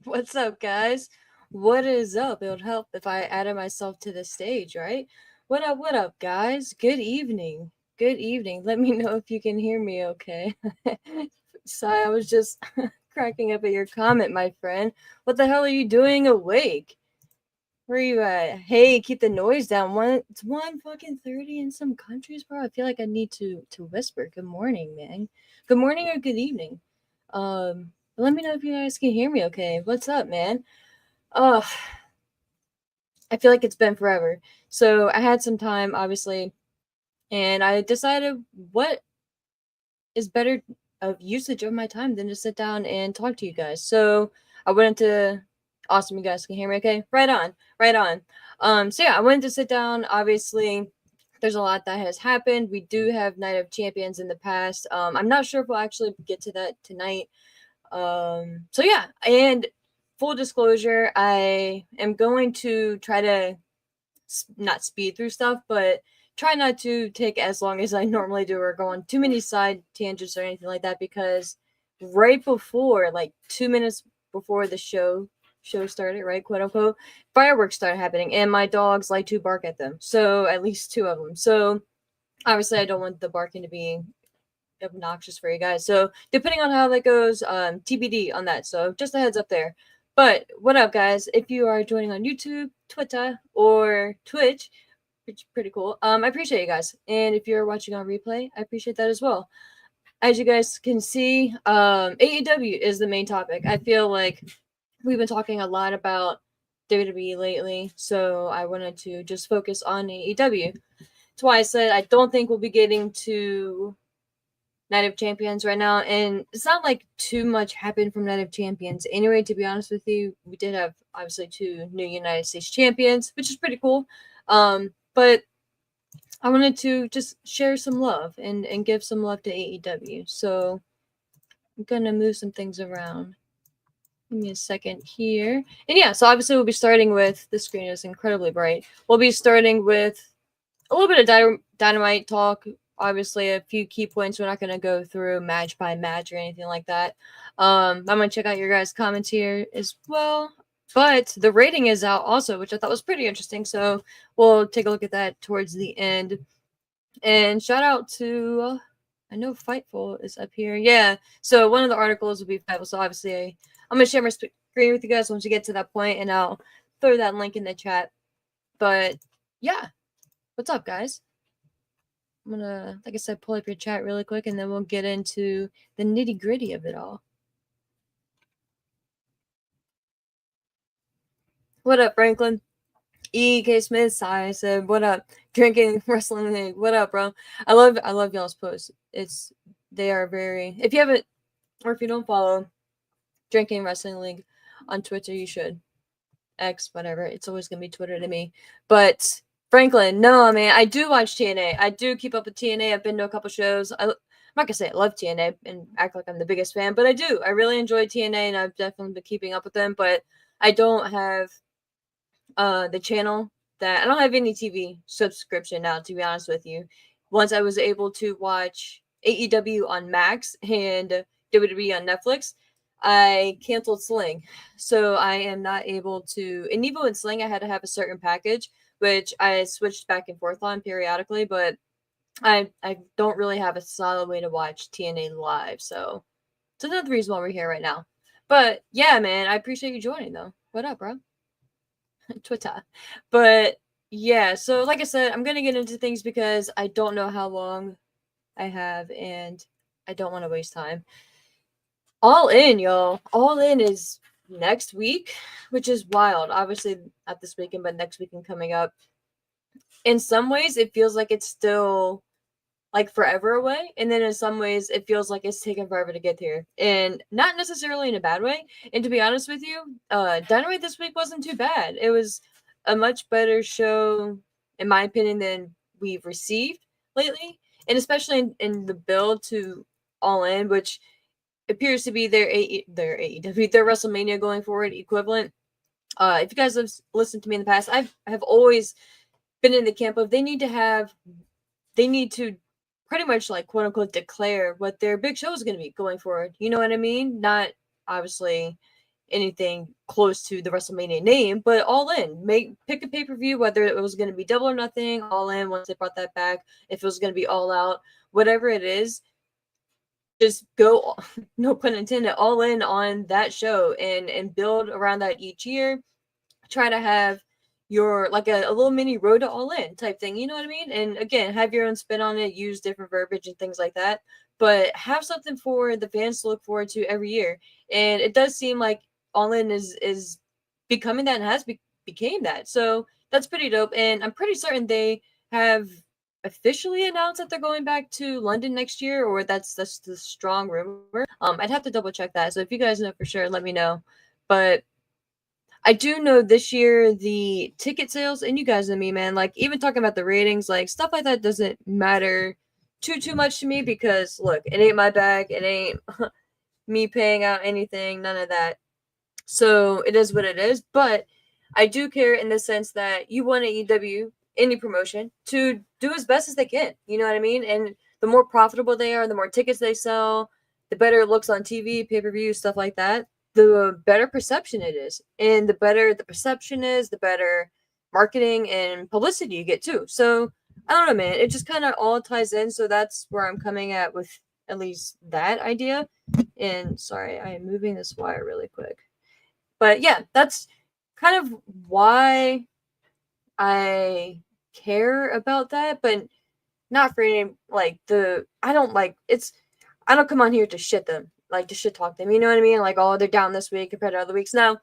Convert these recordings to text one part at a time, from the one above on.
What's up, guys? What is up? It would help if I added myself to the stage, right? What up, guys? Good evening. Good evening. Let me know if you can hear me okay. Sorry, I was just cracking up at your comment, my friend. What the hell are you doing awake? Where are you at? Hey, keep the noise down. It's 1 fucking 30 in some countries, bro. I feel like I need to whisper. Good morning, man. Good morning or good evening. Let me know if you guys can hear me okay. What's up, man? Oh, I feel like it's been forever. So I had some time, obviously, and I decided what is better of usage of my time than to sit down and talk to you guys. So I went into awesome. You guys can hear me, okay? Right on, right on. So yeah, I wanted to sit down. Obviously, there's a lot that has happened. We do have Night of Champions in the past. I'm not sure if we'll actually get to that tonight. So yeah, and full disclosure, I am going to try to not speed through stuff, but try not to take as long as I normally do or go on too many side tangents or anything like that because right before, like 2 minutes before the show started, right, quote unquote, fireworks started happening and my dogs like to bark at them. So at least two of them. So obviously I don't want the barking to be obnoxious for you guys. So depending on how that goes, TBD on that. So just a heads up there. But what up, guys? If you are joining on YouTube, Twitter, or Twitch, which is pretty cool, I appreciate you guys. And if you're watching on replay, I appreciate that as well. As you guys can see, AEW is the main topic. I feel like we've been talking a lot about WWE lately, so I wanted to just focus on AEW. That's why I said I don't think we'll be getting to Night of Champions right now, and it's not like too much happened from Night of Champions. Anyway, to be honest with you, we did have obviously two new United States champions, which is pretty cool. But I wanted to just share some love and give some love to AEW. So I'm gonna move some things around. Give me a second here. And yeah, so obviously we'll be starting with the screen is incredibly bright. We'll be starting with a little bit of dynamite talk. Obviously, a few key points. We're not going to go through match by match or anything like that. I'm going to check out your guys' comments here as well. But the rating is out also, which I thought was pretty interesting. So we'll take a look at that towards the end. And shout out to, I know Fightful is up here. Yeah. So one of the articles will be Fightful. So obviously, I'm going to share my screen with you guys once you get to that point, and I'll throw that link in the chat. But yeah, what's up, guys? I'm gonna, like I said, pull up your chat really quick and then we'll get into the nitty gritty of it all. What up, Franklin? E.K. Smith, Sai said, "What up? Drinking Wrestling League. What up, bro? I love y'all's posts. They are very. If you haven't, or if you don't follow Drinking Wrestling League on Twitter, you should. X, whatever. It's always gonna be Twitter to me. But Franklin, no, man, I do watch TNA. I do keep up with TNA. I've been to a couple shows. I'm not gonna say I love TNA and act like I'm the biggest fan, but I do. I really enjoy TNA, and I've definitely been keeping up with them. But I don't have the channel that I don't have any TV subscription now. To be honest with you, once I was able to watch AEW on Max and WWE on Netflix, I canceled Sling. So I am not able to. And even with Sling, I had to have a certain package, which I switched back and forth on periodically. But I don't really have a solid way to watch TNA live. So it's another reason why we're here right now. But yeah, man, I appreciate you joining though. What up, bro? Twitter. But yeah, so like I said, I'm gonna get into things because I don't know how long I have and I don't want to waste time. All in, y'all. All in is next week, which is wild. Obviously, not this weekend, but next weekend coming up. In some ways, it feels like it's still like forever away, and then in some ways, it feels like it's taken forever to get here, and not necessarily in a bad way. And to be honest with you, Dynamite this week wasn't too bad. It was a much better show, in my opinion, than we've received lately, and especially in the build to All In, which appears to be their AEW, their WrestleMania going forward equivalent. If you guys have listened to me in the past, I have always been in the camp of they need to pretty much like quote unquote declare what their big show is going to be going forward. You know what I mean? Not obviously anything close to the WrestleMania name, but All In. Pick a pay-per-view, whether it was going to be Double or Nothing, All In once they brought that back, if it was going to be All Out, whatever it is, just go, no pun intended, all in on that show and build around that each year. Try to have your like a little mini road to all in type thing, you know what I mean? And again, have your own spin on it, use different verbiage and things like that, but have something for the fans to look forward to every year. And it does seem like all in is becoming that and has became that. So that's pretty dope. And I'm pretty certain they have officially announced that they're going back to London next year, or that's the strong rumor. I'd have to double check that. So if you guys know for sure, let me know. But I do know this year the ticket sales, and you guys know me, man. Like even talking about the ratings, like stuff like that doesn't matter too much to me because look, it ain't my bag. It ain't me paying out anything. None of that. So it is what it is. But I do care in the sense that you want AEW, any promotion, to do as best as they can. You know what I mean? And the more profitable they are, the more tickets they sell, the better it looks on TV, pay-per-view, stuff like that, the better perception it is. And the better the perception is, the better marketing and publicity you get too. So I don't know, man. It just kind of all ties in. So that's where I'm coming at with at least that idea. And sorry, I am moving this wire really quick. But yeah, that's kind of why I care about that, but not for any like the I don't like it's I don't come on here to shit them, like to shit talk them. You know what I mean? Like, oh, they're down this week compared to other weeks. Now,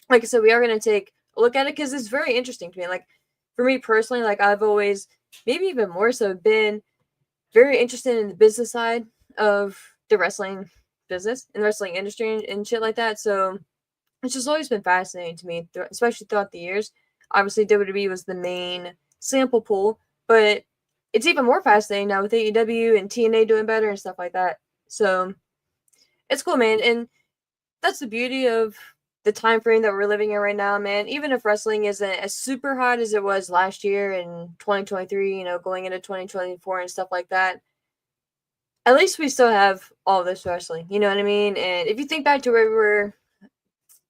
like I said, we are gonna take a look at it because it's very interesting to me. Like for me personally, like I've always maybe even more so been very interested in the business side of the wrestling business and the wrestling industry and shit like that. So it's just always been fascinating to me, especially throughout the years. Obviously, WWE was the main sample pool, but it's even more fascinating now with AEW and TNA doing better and stuff like that. So it's cool, man. And that's the beauty of the time frame that we're living in right now, man. Even if wrestling isn't as super hot as it was last year in 2023, you know, going into 2024 and stuff like that, at least we still have all this wrestling. You know what I mean? And if you think back to where we were,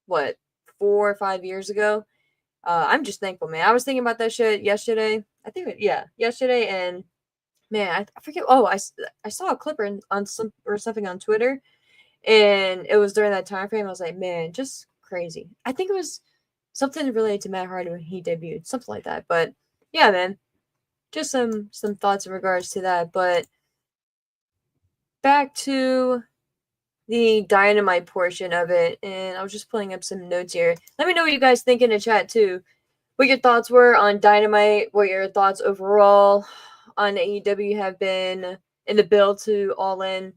what, 4 or 5 years ago, I'm just thankful, man. I was thinking about that shit yesterday. I think, yeah, yesterday, and man, I forget. Oh, I saw a clip on some or something on Twitter, and it was during that time frame. I was like, man, just crazy. I think it was something related to Matt Hardy when he debuted, something like that. But yeah, man, just some thoughts in regards to that. But back to the Dynamite portion of it, and I was just pulling up some notes here. Let me know what you guys think in the chat too. What your thoughts were on Dynamite, what your thoughts overall on AEW have been in the build to All In.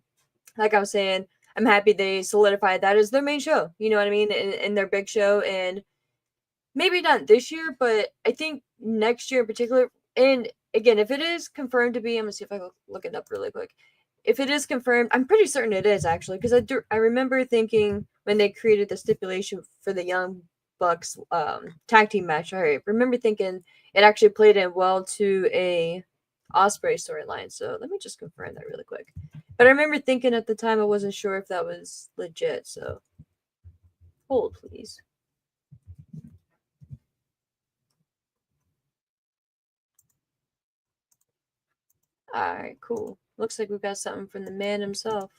Like I was saying, I'm happy they solidified that as their main show. You know what I mean? In their big show. And maybe not this year, but I think next year in particular. And again, if it is confirmed to be, I'm going to see if I can look it up really quick. If it is confirmed, I'm pretty certain it is actually, because I remember thinking when they created the stipulation for the Young Bucks tag team match, I remember thinking it actually played in well to a Osprey storyline. So let me just confirm that really quick. But I remember thinking at the time I wasn't sure if that was legit. So hold, please. All right, cool. Looks like we've got something from the man himself.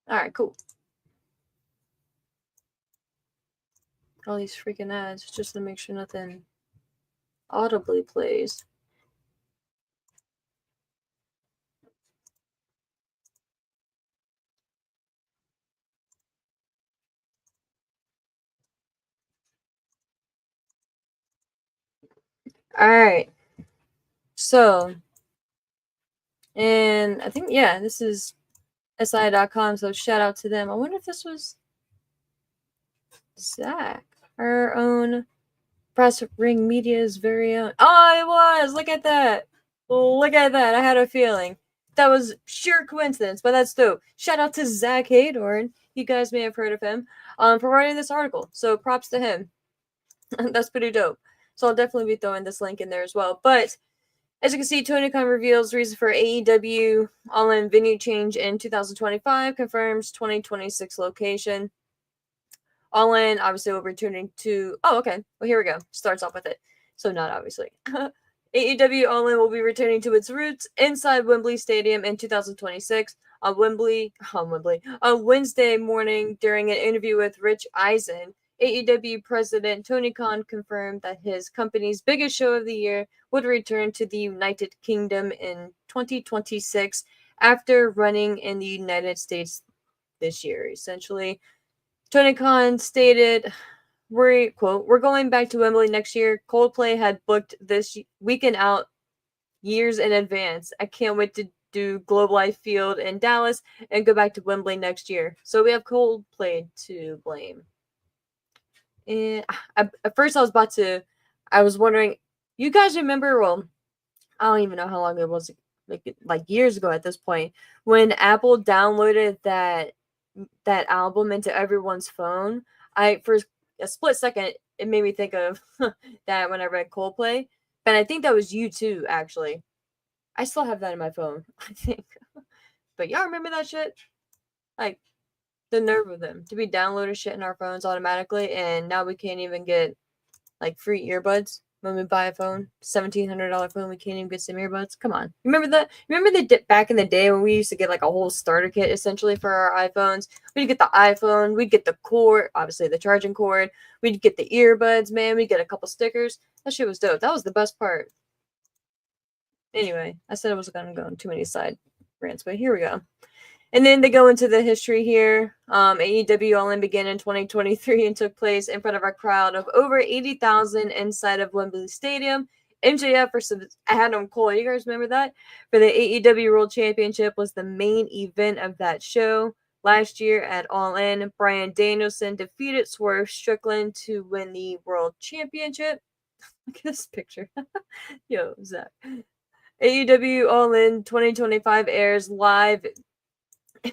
All right, cool. All these freaking ads just to make sure nothing audibly plays. All right. So, and I think, yeah, this is SI.com. So shout out to them. I wonder if this was Zach, our own Press Ring Media's very own. Oh, it was. Look at that. Look at that. I had a feeling. That was sheer coincidence, but that's dope. Shout out to Zach Haydorn. You guys may have heard of him for writing this article. So props to him. That's pretty dope. So I'll definitely be throwing this link in there as well. But as you can see, Tony Khan reveals reason for AEW All-In venue change in 2025, confirms 2026 location. All-In obviously will be returning to. Oh, okay. Well, here we go. Starts off with it. So not obviously. AEW All-In will be returning to its roots inside Wembley Stadium in 2026 on Wednesday morning during an interview with Rich Eisen. AEW President Tony Khan confirmed that his company's biggest show of the year would return to the United Kingdom in 2026 after running in the United States this year. Essentially, Tony Khan stated, we're going back to Wembley next year. Coldplay had booked this weekend out years in advance. I can't wait to do Globe Life Field in Dallas and go back to Wembley next year. So we have Coldplay to blame. And at first I was wondering, you guys remember, well, I don't even know how long it was, like years ago at this point, when Apple downloaded that album into everyone's phone. For a split second, it made me think of that when I read Coldplay. But I think that was you too, actually. I still have that in my phone, I think. But y'all remember that shit? Like, the nerve of them to be downloading shit in our phones automatically, and now we can't even get like free earbuds when we buy a phone. $1,700 phone, we can't even get some earbuds. Come on, remember that? Remember the back in the day when we used to get like a whole starter kit essentially for our iPhones? We'd get the iPhone, we'd get the cord, obviously the charging cord, we'd get the earbuds, man. We'd get a couple stickers. That shit was dope. That was the best part. Anyway, I said I wasn't gonna go on too many side rants, but here we go. And then they go into the history here. AEW All-In began in 2023 and took place in front of a crowd of over 80,000 inside of Wembley Stadium. MJF versus Adam Cole. You guys remember that? For the AEW World Championship was the main event of that show. Last year at All-In, Bryan Danielson defeated Swerve Strickland to win the World Championship. Look at this picture. Yo, Zach. AEW All-In 2025 airs live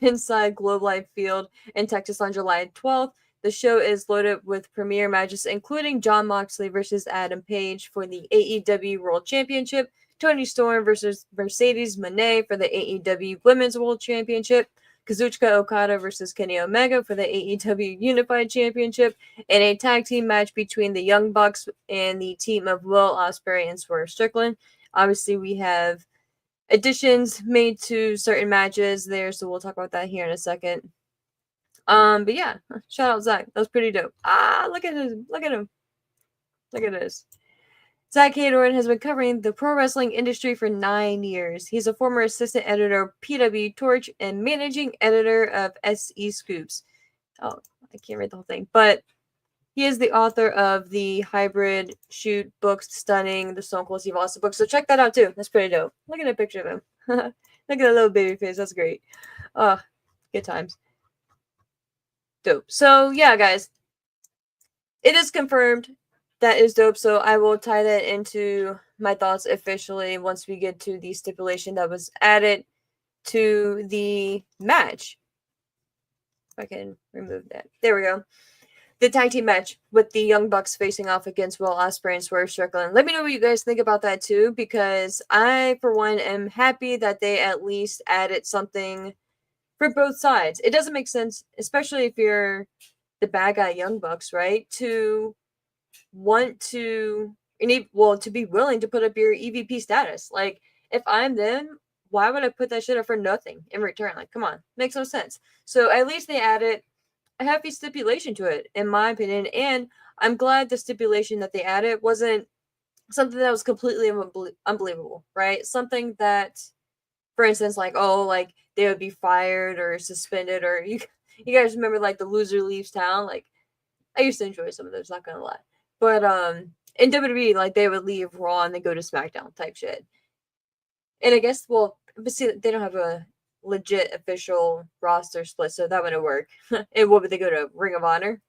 inside Globe Life Field in Texas on July 12th. The show is loaded with premier matches, including Jon Moxley versus Adam Page for the AEW World Championship, Toni Storm versus Mercedes Moné for the AEW Women's World Championship, Kazuchika Okada versus Kenny Omega for the AEW Unified Championship, and a tag team match between the Young Bucks and the team of Will Ospreay and Swerve Strickland. Obviously, we have additions made to certain matches there, so we'll talk about that here in a second. But yeah, shout out Zach. That was pretty dope. Look at him. Look at him. Look at this. Zach Haydoran has been covering the pro wrestling industry for 9 years. He's a former assistant editor of PW Torch and managing editor of SE Scoops. Oh, I can't read the whole thing, but he is the author of the Hybrid Shoot books, Stunning, the Stone Cold Steve Austin book. So check that out too. That's pretty dope. Look at a picture of him. Look at that little baby face. That's great. Oh, good times. Dope. So yeah, guys, it is confirmed. That is dope. So I will tie that into my thoughts officially once we get to the stipulation that was added to the match. If I can remove that. There we go. The tag team match with the Young Bucks facing off against Will Ospreay and Swerve Strickland. Let me know what you guys think about that too, because I, for one, am happy that they at least added something for both sides. It doesn't make sense, especially if you're the bad guy Young Bucks, right? To want to, to be willing to put up your EVP status. Like, if I'm them, why would I put that shit up for nothing in return? Like, come on, makes no sense. So at least they added a hefty stipulation to it, in my opinion, and I'm glad the stipulation that they added wasn't something that was completely unbelievable, right? Something that, for instance, like, oh, like they would be fired or suspended, or you guys remember like the loser leaves town? Like, I used to enjoy some of those, not gonna lie, but in WWE, like they would leave Raw and they go to SmackDown type shit, and I guess, well, but see, they don't have a legit official roster split, so that wouldn't work. And what would they go to, Ring of Honor?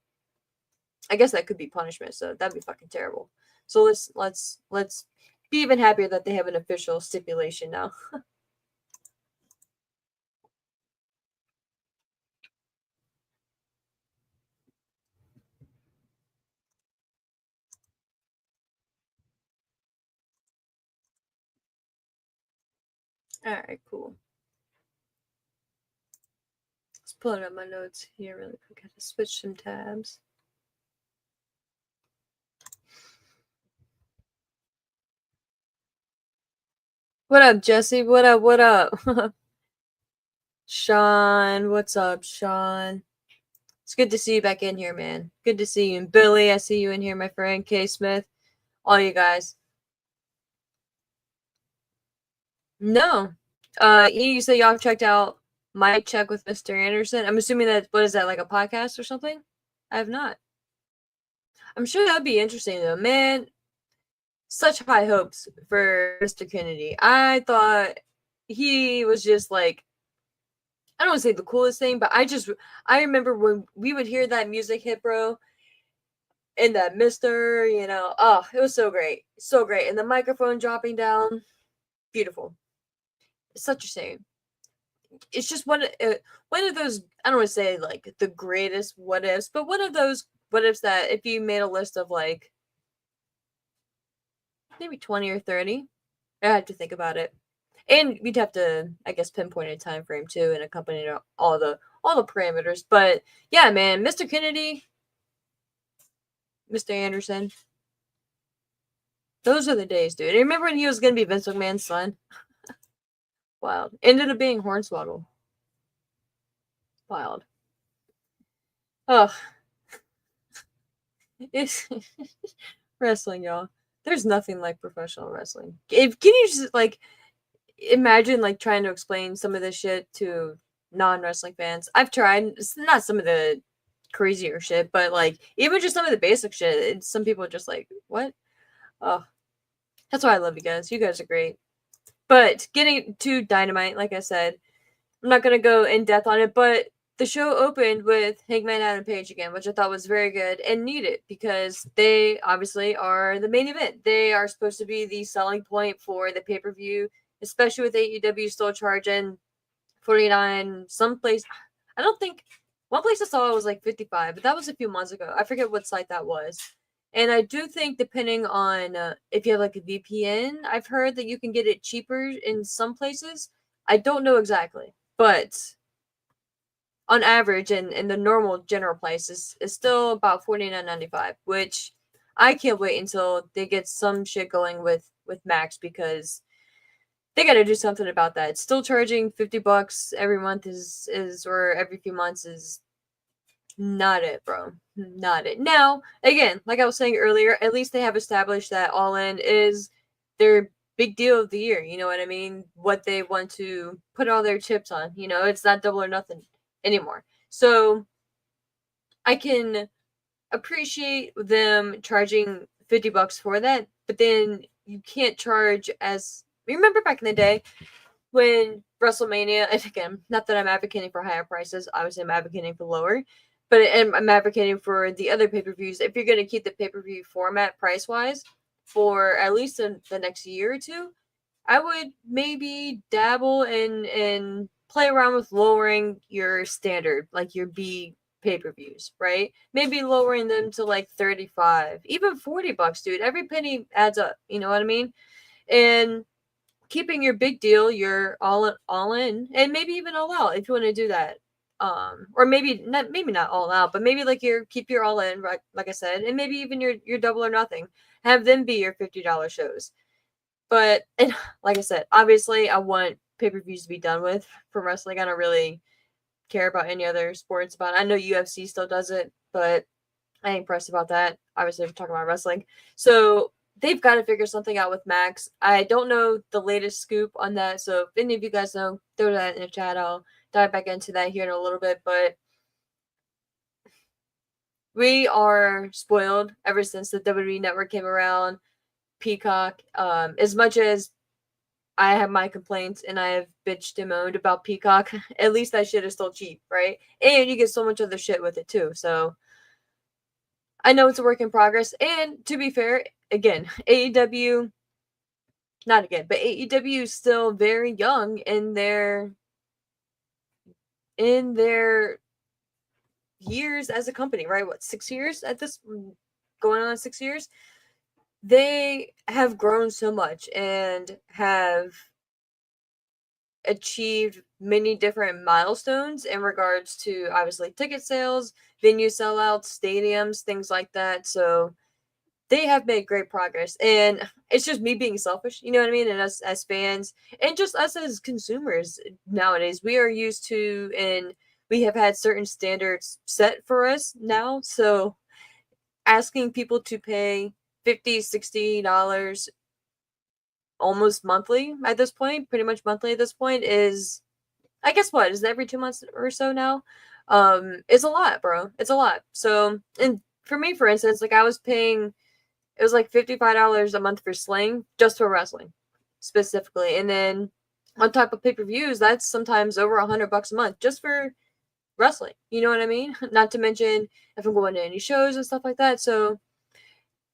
I guess that could be punishment, so that'd be fucking terrible. So let's be even happier that they have an official stipulation now. Alright, cool. Let's pull up my notes here really quick. I have to switch some tabs. What up, Jesse? What up? What up? Sean, what's up, Sean? It's good to see you back in here, man. Good to see you. And Billy, I see you in here, my friend. K Smith, all you guys. No. You said y'all checked out My Check with Mr. Anderson. I'm assuming that, what is that, like a podcast or something? I have not. I'm sure that'd be interesting though. Man, such high hopes for Mr. Kennedy. I thought he was just like, I don't want to say the coolest thing, but I remember when we would hear that music hit, bro, and that Mr., oh, it was so great. So great. And the microphone dropping down, beautiful. It's such a shame. It's just one of those, I don't want to say like the greatest what ifs, but one of those what ifs that if you made a list of like maybe 20 or 30, I had to think about it. And we'd have to, I guess, pinpoint a time frame too and accompany all the parameters. But yeah, man, Mr. Kennedy, Mr. Anderson, those are the days, dude. I remember when he was gonna be Vince McMahon's son. Wild. Ended up being Hornswoggle. Wild. Oh, it's wrestling, y'all. There's nothing like professional wrestling. Can you just like imagine like trying to explain some of this shit to non-wrestling fans? I've tried. It's not some of the crazier shit, but like even just some of the basic shit. Some people are just like, what? Oh, that's why I love you guys. You guys are great. But getting to Dynamite, like I said, I'm not gonna go in depth on it, but the show opened with Hangman Adam Page again, which I thought was very good and needed because they obviously are the main event. They are supposed to be the selling point for the pay per view, especially with AEW still charging 49. Some place, I don't think one place I saw it was like 55, but that was a few months ago. I forget what site that was. And I do think depending on if you have like a VPN, I've heard that you can get it cheaper in some places. I don't know exactly, but on average and the normal general price is still about $49.95, which I can't wait until they get some shit going with Max because they got to do something about that. It's still charging $50 every month is or every few months is not it, bro. Not it. Now, again, like I was saying earlier, at least they have established that All In is their big deal of the year. You know what I mean? What they want to put all their chips on. It's not double or nothing anymore. So I can appreciate them charging $50 for that, but then you can't charge as remember back in the day when WrestleMania, and again, not that I'm advocating for higher prices, obviously I'm advocating for lower, but I'm advocating for the other pay-per-views. If you're going to keep the pay-per-view format price-wise for at least the next year or two, I would maybe dabble and play around with lowering your standard, like your B pay-per-views, right? Maybe lowering them to like 35, even $40, dude. Every penny adds up, you know what I mean? And keeping your big deal, your all in, and maybe even all out if you want to do that. Or maybe not all out, but maybe like keep your all in, right? Like I said, and maybe even your double or nothing. Have them be your $50 shows. But and like I said, obviously I want pay-per-views to be done with for wrestling. I don't really care about any other sports about it. I know UFC still does it, but I ain't pressed about that. Obviously, I'm talking about wrestling. So they've got to figure something out with Max. I don't know the latest scoop on that. So if any of you guys know, throw that in the chat. I'll dive back into that here in a little bit. But we are spoiled ever since the WWE Network came around. Peacock. As much as I have my complaints and I have bitched and moaned about Peacock, at least that shit is still cheap, right? And you get so much other shit with it too. So I know it's a work in progress. And to be fair, again, AEW, not again, but AEW is still very young in their years as a company, right? What, 6 years at this going on 6 years? They have grown so much and have achieved many different milestones in regards to obviously ticket sales, venue sellouts, stadiums, things like that. So they have made great progress, and it's just me being selfish, you know what I mean? And us as fans, and just us as consumers nowadays, we are used to, and we have had certain standards set for us now. So asking people to pay 50, $60 almost monthly at this point, pretty much monthly at this point, is, I guess, what is it, every 2 months or so now? It's a lot, bro. It's a lot. So, and for me, for instance, like I was paying, it was like $55 a month for Sling just for wrestling specifically. And then on top of pay-per-views, that's sometimes over $100 a month just for wrestling. You know what I mean? Not to mention if I'm going to any shows and stuff like that. So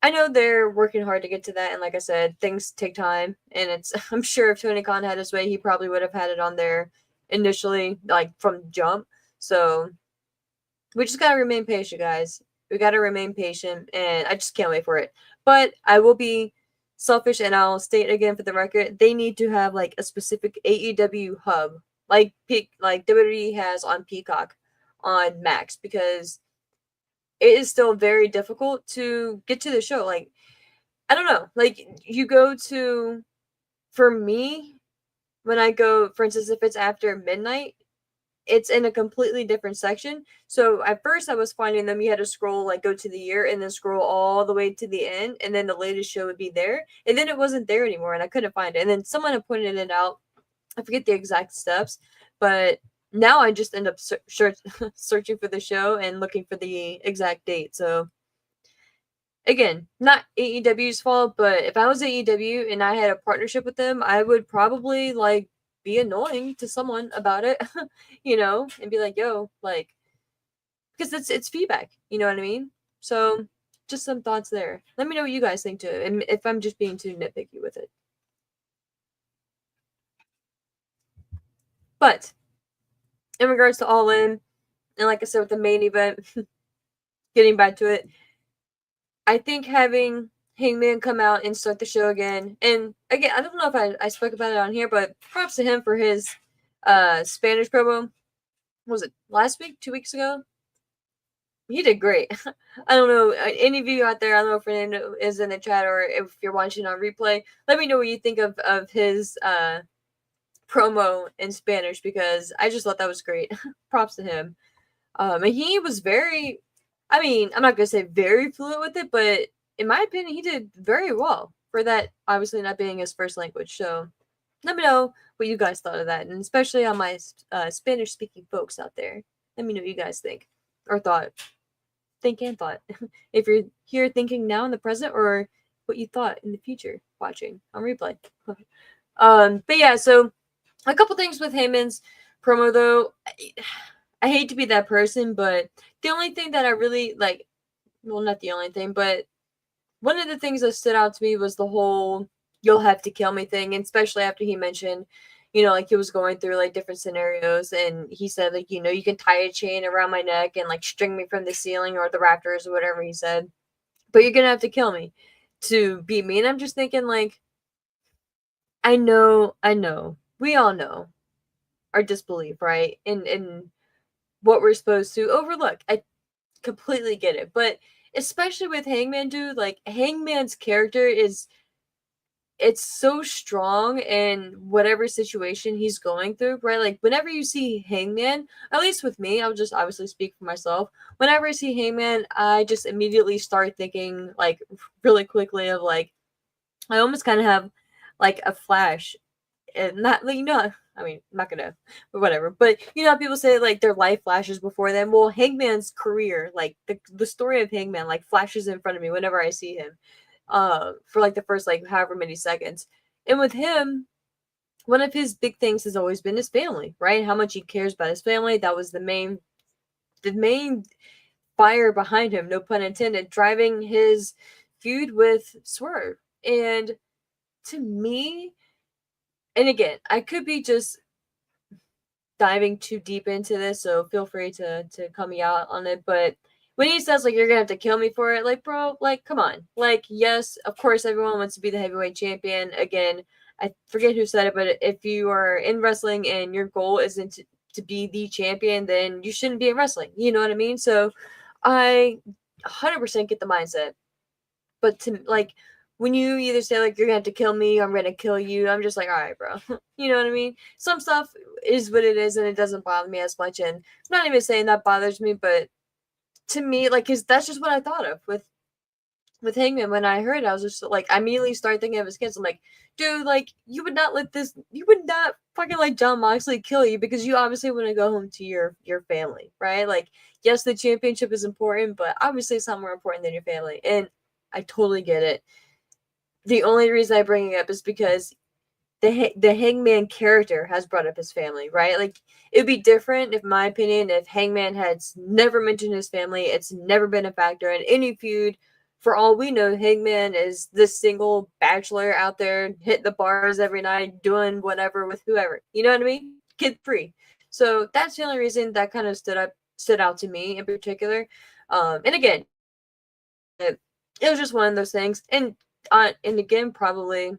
I know they're working hard to get to that, and like I said, things take time. And it's, I'm sure if Tony Khan had his way, he probably would have had it on there initially, like from jump. So we just gotta remain patient, guys. We gotta remain patient, and I just can't wait for it. But I will be selfish, and I'll state again for the record: they need to have like a specific AEW hub, like WWE has on Peacock, on Max, because it is still very difficult to get to the show. Like, I don't know, like you go to, for me, when I go, for instance, if it's after midnight, it's in a completely different section. So at first I was finding them, you had to scroll, like go to the year and then scroll all the way to the end, and then the latest show would be there. And then it wasn't there anymore, and I couldn't find it. And then someone had pointed it out. I forget the exact steps, but now I just end up searching for the show and looking for the exact date. So again, not AEW's fault, but if I was AEW and I had a partnership with them, I would probably like be annoying to someone about it, you know, and be like, "Yo, like," because it's feedback, you know what I mean? So, just some thoughts there. Let me know what you guys think too, and if I'm just being too nitpicky with it. But in regards to All In, and like I said with the main event, getting back to it, I think having Hangman come out and start the show again, and again, I don't know if I spoke about it on here, but props to him for his Spanish promo. Was it last week, 2 weeks ago? He did great. I don't know, any of you out there, I don't know if Fernando is in the chat or if you're watching on replay, let me know what you think of his promo in Spanish, because I just thought that was great. Props to him. And he was very, I mean, I'm not going to say very fluent with it, but in my opinion, he did very well for that, obviously not being his first language. So let me know what you guys thought of that, and especially on my Spanish speaking folks out there. Let me know what you guys think or thought. Think and thought. If you're here thinking now in the present, or what you thought in the future watching on replay. But yeah, so a couple things with Heyman's promo though. I hate to be that person, but the only thing that I really like, well, not the only thing, but one of the things that stood out to me was the whole "you'll have to kill me" thing, and especially after he mentioned, you know, like he was going through like different scenarios, and he said like, you know, you can tie a chain around my neck and like string me from the ceiling or the rafters or whatever he said, but you're gonna have to kill me to beat me. And I'm just thinking like, I know, we all know our disbelief, right? And what we're supposed to overlook. I completely get it. But especially with Hangman, dude, like Hangman's character is, it's so strong in whatever situation he's going through, right? Like whenever you see Hangman, at least with me, I'll just obviously speak for myself. Whenever I see Hangman, I just immediately start thinking like really quickly of like, I almost kind of have like a flash, and not like, you know, I mean, I'm not gonna, but whatever. But you know, people say like their life flashes before them. Well, Hangman's career, like the story of Hangman, like flashes in front of me whenever I see him, for like the first like however many seconds. And with him, one of his big things has always been his family, right? How much he cares about his family. That was the main fire behind him, no pun intended, driving his feud with Swerve. And to me, and again, I could be just diving too deep into this, so feel free to call me out on it. But when he says like you're gonna have to kill me for it, like bro, like come on. Like yes, of course everyone wants to be the heavyweight champion. Again, I forget who said it, but if you are in wrestling and your goal isn't to be the champion, then you shouldn't be in wrestling. You know what I mean? So I 100% get the mindset. But to like when you either say like you're gonna have to kill me, or I'm gonna kill you, I'm just like, all right, bro. You know what I mean? Some stuff is what it is, and it doesn't bother me as much. And I'm not even saying that bothers me, but to me, like, cause that's just what I thought of with Hangman. When I heard it, I was just like, I immediately started thinking of his kids. I'm like, dude, like, you would not fucking let John Moxley kill you because you obviously want to go home to your family, right? Like, yes, the championship is important, but obviously it's not more important than your family. And I totally get it. The only reason I bring it up is because the Hangman character has brought up his family, right? Like, it'd be different, in my opinion, if Hangman had never mentioned his family. It's never been a factor in any feud. For all we know, Hangman is this single bachelor out there hitting the bars every night, doing whatever with whoever. You know what I mean? Kid free. So that's the only reason that kind of stood out to me in particular. And again, it was just one of those things. And again, probably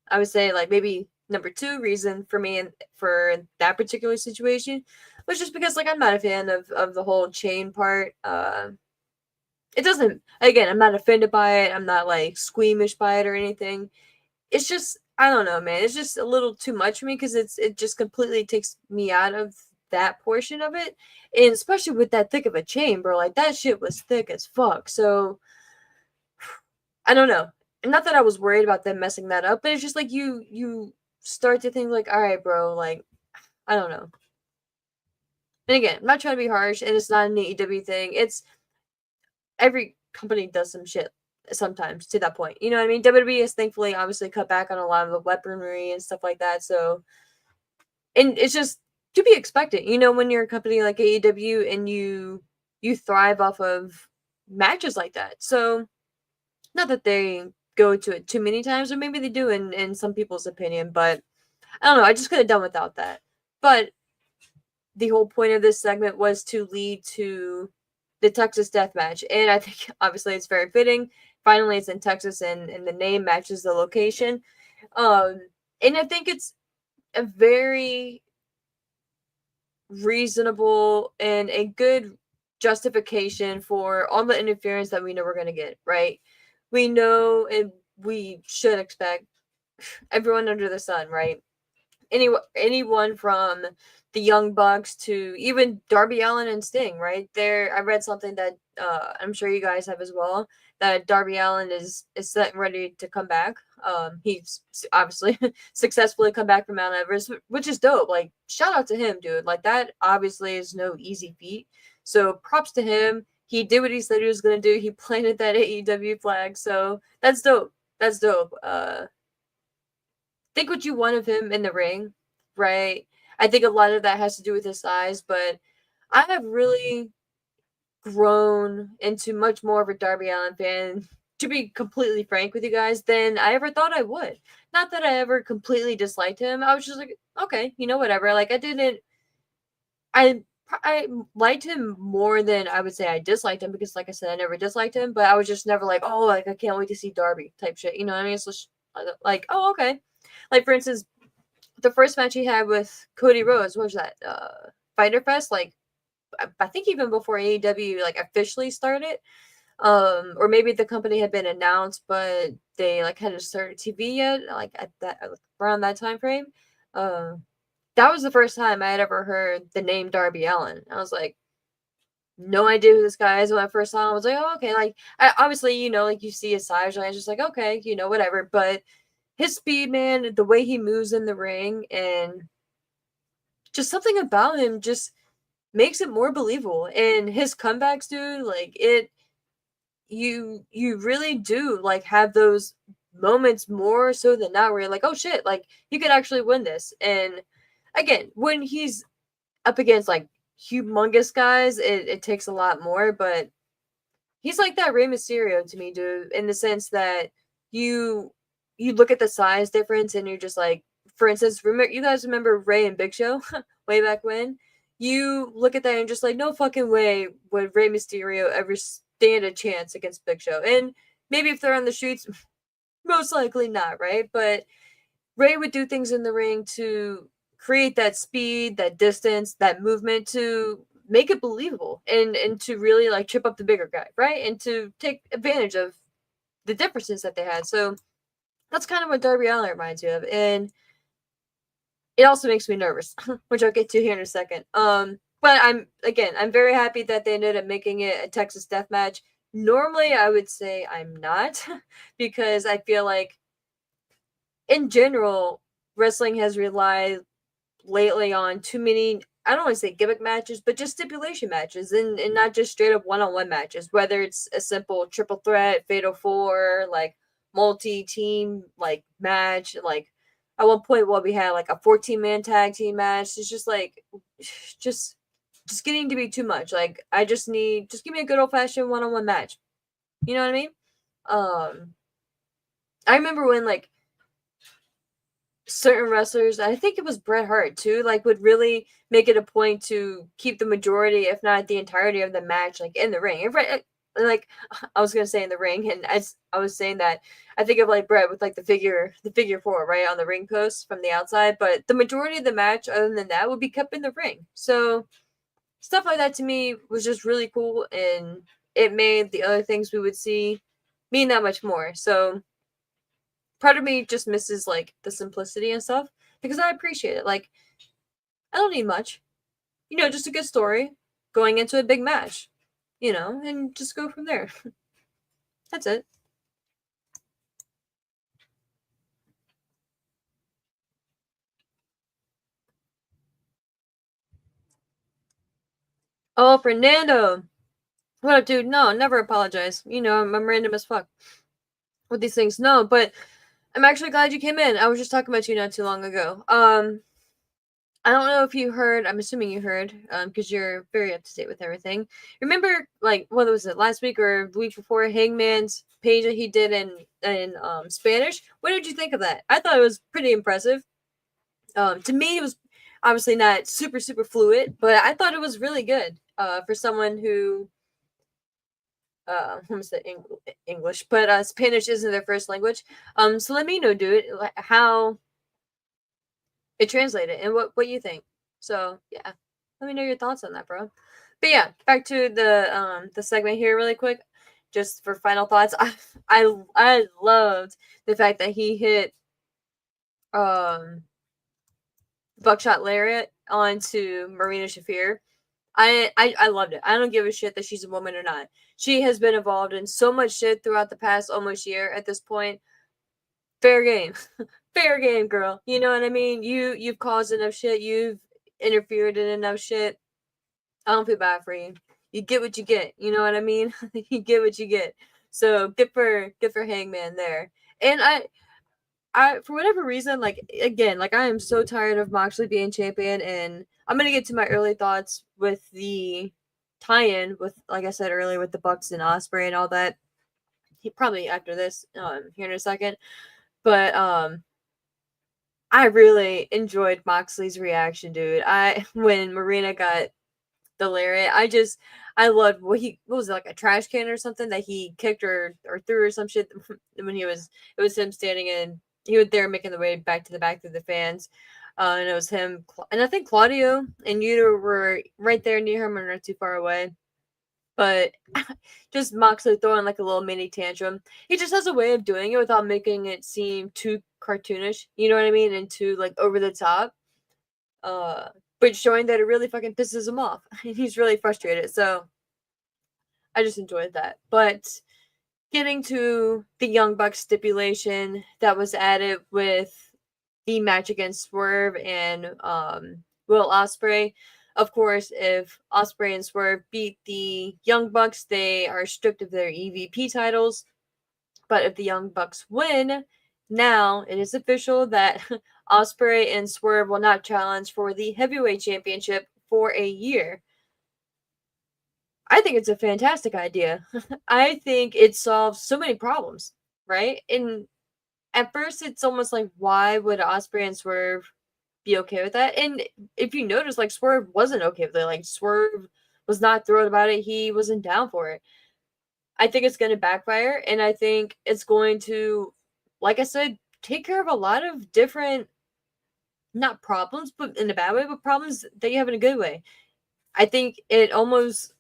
I would say like maybe number two reason for me and for that particular situation was just because like I'm not a fan of the whole chain part. It doesn't, again, I'm not offended by it. I'm not like squeamish by it or anything. It's just, I don't know, man. It's just a little too much for me because it just completely takes me out of that portion of it. And especially with that thick of a chain, bro. Like that shit was thick as fuck. So I don't know. Not that I was worried about them messing that up, but it's just like you start to think like, all right, bro, like I don't know. And again, I'm not trying to be harsh, and it's not an AEW thing. It's every company does some shit sometimes to that point. You know what I mean? WWE has thankfully obviously cut back on a lot of the weaponry and stuff like that. So, and it's just to be expected. You know, when you're a company like AEW and you thrive off of matches like that. So, not that they go to it too many times, or maybe they do in some people's opinion, but I don't know. I just could have done without that. But the whole point of this segment was to lead to the Texas Death Match, and I think obviously it's very fitting. Finally, it's in Texas, and the name matches the location. Um, and I think it's a very reasonable and a good justification for all the interference that we know we're going to get, right? We know and we should expect everyone under the sun, right? Anyone from the Young Bucks to even Darby Allin and Sting, right? There, I read something that I'm sure you guys have as well. That Darby Allin is set and ready to come back. He's obviously successfully come back from Mount Everest, which is dope. Like, shout out to him, dude. Like, that obviously is no easy feat. So props to him. He did what he said he was gonna do. He planted that AEW flag. So that's dope. That's dope. Think what you want of him in the ring, right? I think a lot of that has to do with his size, but I have really grown into much more of a Darby Allin fan, to be completely frank with you guys, than I ever thought I would. Not that I ever completely disliked him. I was just like, okay, whatever. Like I I liked him more than I would say I disliked him because, like I said, I never disliked him, but I was just never like, oh, like I can't wait to see Darby type shit. You know what I mean? It's just like, oh, okay. Like for instance, the first match he had with Cody Rhodes, what was that? Fighter Fest, like I think even before AEW like officially started. Or maybe the company had been announced, but they like hadn't started TV yet, like at that around that time frame. That was the first time I had ever heard the name Darby Allin. I was like, no idea who this guy is when I first saw him. I was like, oh, okay. Like, obviously, like you see his size, and I was just like, okay, whatever. But his speed, man, the way he moves in the ring, and just something about him just makes it more believable. And his comebacks, dude, like you really do like have those moments more so than not where you're like, oh shit, like he could actually win this. And again, when he's up against like humongous guys, it takes a lot more, but he's like that Rey Mysterio to me, dude, in the sense that you you look at the size difference and you're just like, for instance, remember you guys remember Ray and Big Show way back when? You look at that and just like, no fucking way would Rey Mysterio ever stand a chance against Big Show. And maybe if they're on the streets, most likely not, right? But Ray would do things in the ring to create that speed, that distance, that movement to make it believable and to really like trip up the bigger guy, right? And to take advantage of the differences that they had. So that's kind of what Darby Allin reminds me of. And it also makes me nervous, which I'll get to here in a second. But I'm very happy that they ended up making it a Texas death match. Normally, I would say I'm not because I feel like, in general, wrestling has relied lately on too many. I don't want to say gimmick matches, but just stipulation matches, and not just straight up one-on-one matches. Whether it's a simple triple threat, fatal four, like multi-team like match, like at one point, what we had like a 14-man tag team match. It's just like just just getting to be too much. Like I just give me a good old fashioned one-on-one match. You know what I mean? Um, I remember when like certain wrestlers, I think it was Bret Hart too, like would really make it a point to keep the majority, if not the entirety of the match, like in the ring. Like I was gonna say in the ring, and as I was saying that, I think of like Bret with like the figure four, right on the ring post from the outside, but the majority of the match, other than that, would be kept in the ring. So stuff like that to me was just really cool, and it made the other things we would see mean that much more. So part of me just misses like the simplicity and stuff because I appreciate it. Like I don't need much, just a good story going into a big match, and just go from there. That's it. Oh, Fernando, what up, dude? No, never apologize. I'm random as fuck with these things. No, but I'm actually glad you came in. I was just talking about you not too long ago. I don't know if you heard. I'm assuming you heard, because you're very up to date with everything. Remember, like, what was it, last week or the week before, Hangman's page that he did in Spanish? What did you think of that? I thought it was pretty impressive. To me, it was obviously not super super fluid, but I thought it was really good. For someone who I'm say English, but Spanish isn't their first language. So let me know, dude, like, how it translated and what you think. So yeah, let me know your thoughts on that, bro. But yeah, back to the segment here really quick, just for final thoughts. I loved the fact that he hit um buckshot lariat onto Marina Shafir. I loved it. I don't give a shit that she's a woman or not. She has been involved in so much shit throughout the past almost year at this point. Fair game. Fair game, girl. You know what I mean? You've caused enough shit. You've interfered in enough shit. I don't feel bad for you. You get what you get. You know what I mean? You get what you get. So good for Hangman there. And I for whatever reason, like again, like I am so tired of Moxley being champion, and I'm gonna get to my early thoughts with the tie-in with, like I said earlier, with the Bucks and Osprey and all that. He probably after this, here in a second. But I really enjoyed Moxley's reaction, dude. I when Marina got the lariat, I loved what was it, like a trash can or something that he kicked or threw or some shit when it was him standing in, he was there making the way back to the back of the fans. And it was him, and I think Claudio and Yuta were right there near him and not too far away. But just Moxley throwing like a little mini tantrum. He just has a way of doing it without making it seem too cartoonish. You know what I mean? And too like over the top. Uh, but showing that it really fucking pisses him off. And he's really frustrated. So I just enjoyed that. But getting to the Young Bucks stipulation that was added with the match against Swerve and Will Ospreay. Of course, if Ospreay and Swerve beat the Young Bucks, they are stripped of their EVP titles. But if the Young Bucks win, now it is official that Ospreay and Swerve will not challenge for the heavyweight championship for a year. I think it's a fantastic idea. I think it solves so many problems, right? And at first, it's almost like, why would Ospreay and Swerve be okay with that? And if you notice, like, Swerve wasn't okay with it. Like, Swerve was not thrilled about it. He wasn't down for it. I think it's going to backfire, and I think it's going to, like I said, take care of a lot of different, not problems, but in a bad way, but problems that you have in a good way. I think it almost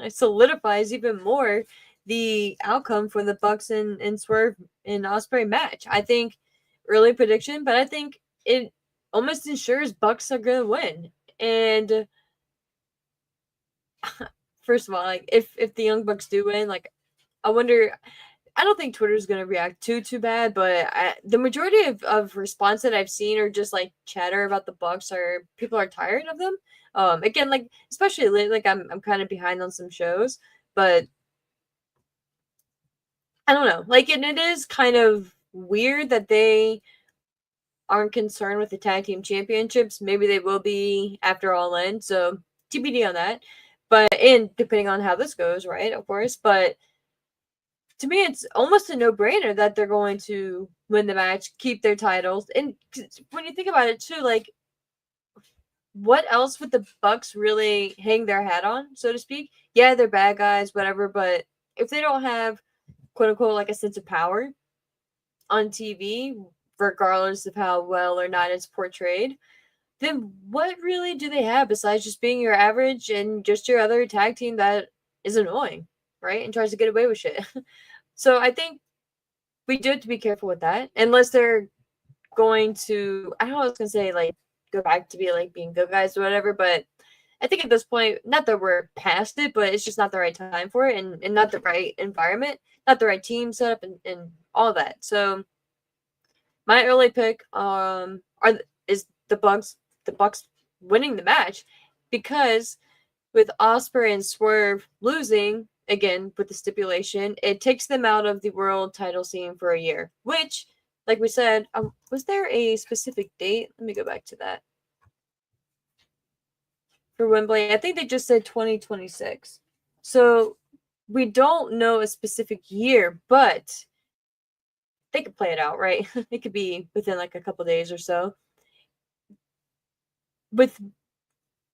solidifies even more the outcome for the Bucks and Swerve and Osprey match. I think early prediction, but I think it almost ensures Bucks are gonna win. And first of all, like if the Young Bucks do win, like I wonder. I don't think Twitter's gonna react too bad, but the majority of response that I've seen are just like chatter about the Bucks, or people are tired of them. Again, like especially lately, like I'm kind of behind on some shows, but I don't know. Like, and it is kind of weird that they aren't concerned with the tag team championships. Maybe they will be after All In, so TBD on that. But and depending on how this goes, right? Of course, but to me, it's almost a no-brainer that they're going to win the match, keep their titles, and when you think about it too, like what else would the Bucks really hang their hat on, so to speak? Yeah, they're bad guys, whatever, but if they don't have quote unquote like a sense of power on TV, regardless of how well or not it's portrayed, then what really do they have besides just being your average and just your other tag team that is annoying, right? And tries to get away with shit. So I think we do have to be careful with that, unless they're going to. I don't know. I was gonna say like go back to be like being good guys or whatever, but I think at this point, not that we're past it, but it's just not the right time for it, and not the right environment, not the right team setup, and all that. So my early pick is the Bucks winning the match, because with Osprey and Swerve losing, again with the stipulation, it takes them out of the world title scene for a year. Which, like we said, was there a specific date? Let me go back to that for Wembley. I think they just said 2026. So we don't know a specific year, but they could play it out, right? It could be within like a couple days or so. With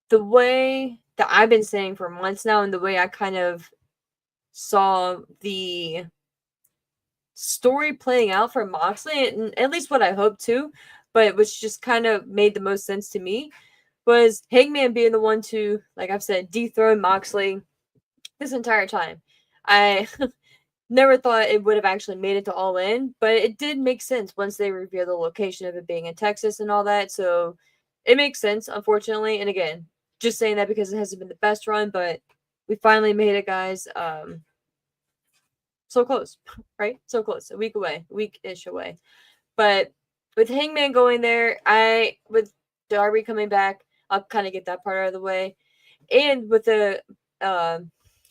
the way that I've been saying for months now, and the way I kind of saw the story playing out for Moxley, and at least what I hoped to, but which just kind of made the most sense to me, was Hangman being the one to, like I've said, dethrone Moxley this entire time. I never thought it would have actually made it to All In, but it did make sense once they revealed the location of it being in Texas and all that. So it makes sense, unfortunately. And again, just saying that because it hasn't been the best run, but we finally made it, guys. So close, right? So close. A week away, a week-ish away. But with Hangman going there, with Darby coming back, I'll kind of get that part out of the way. And with the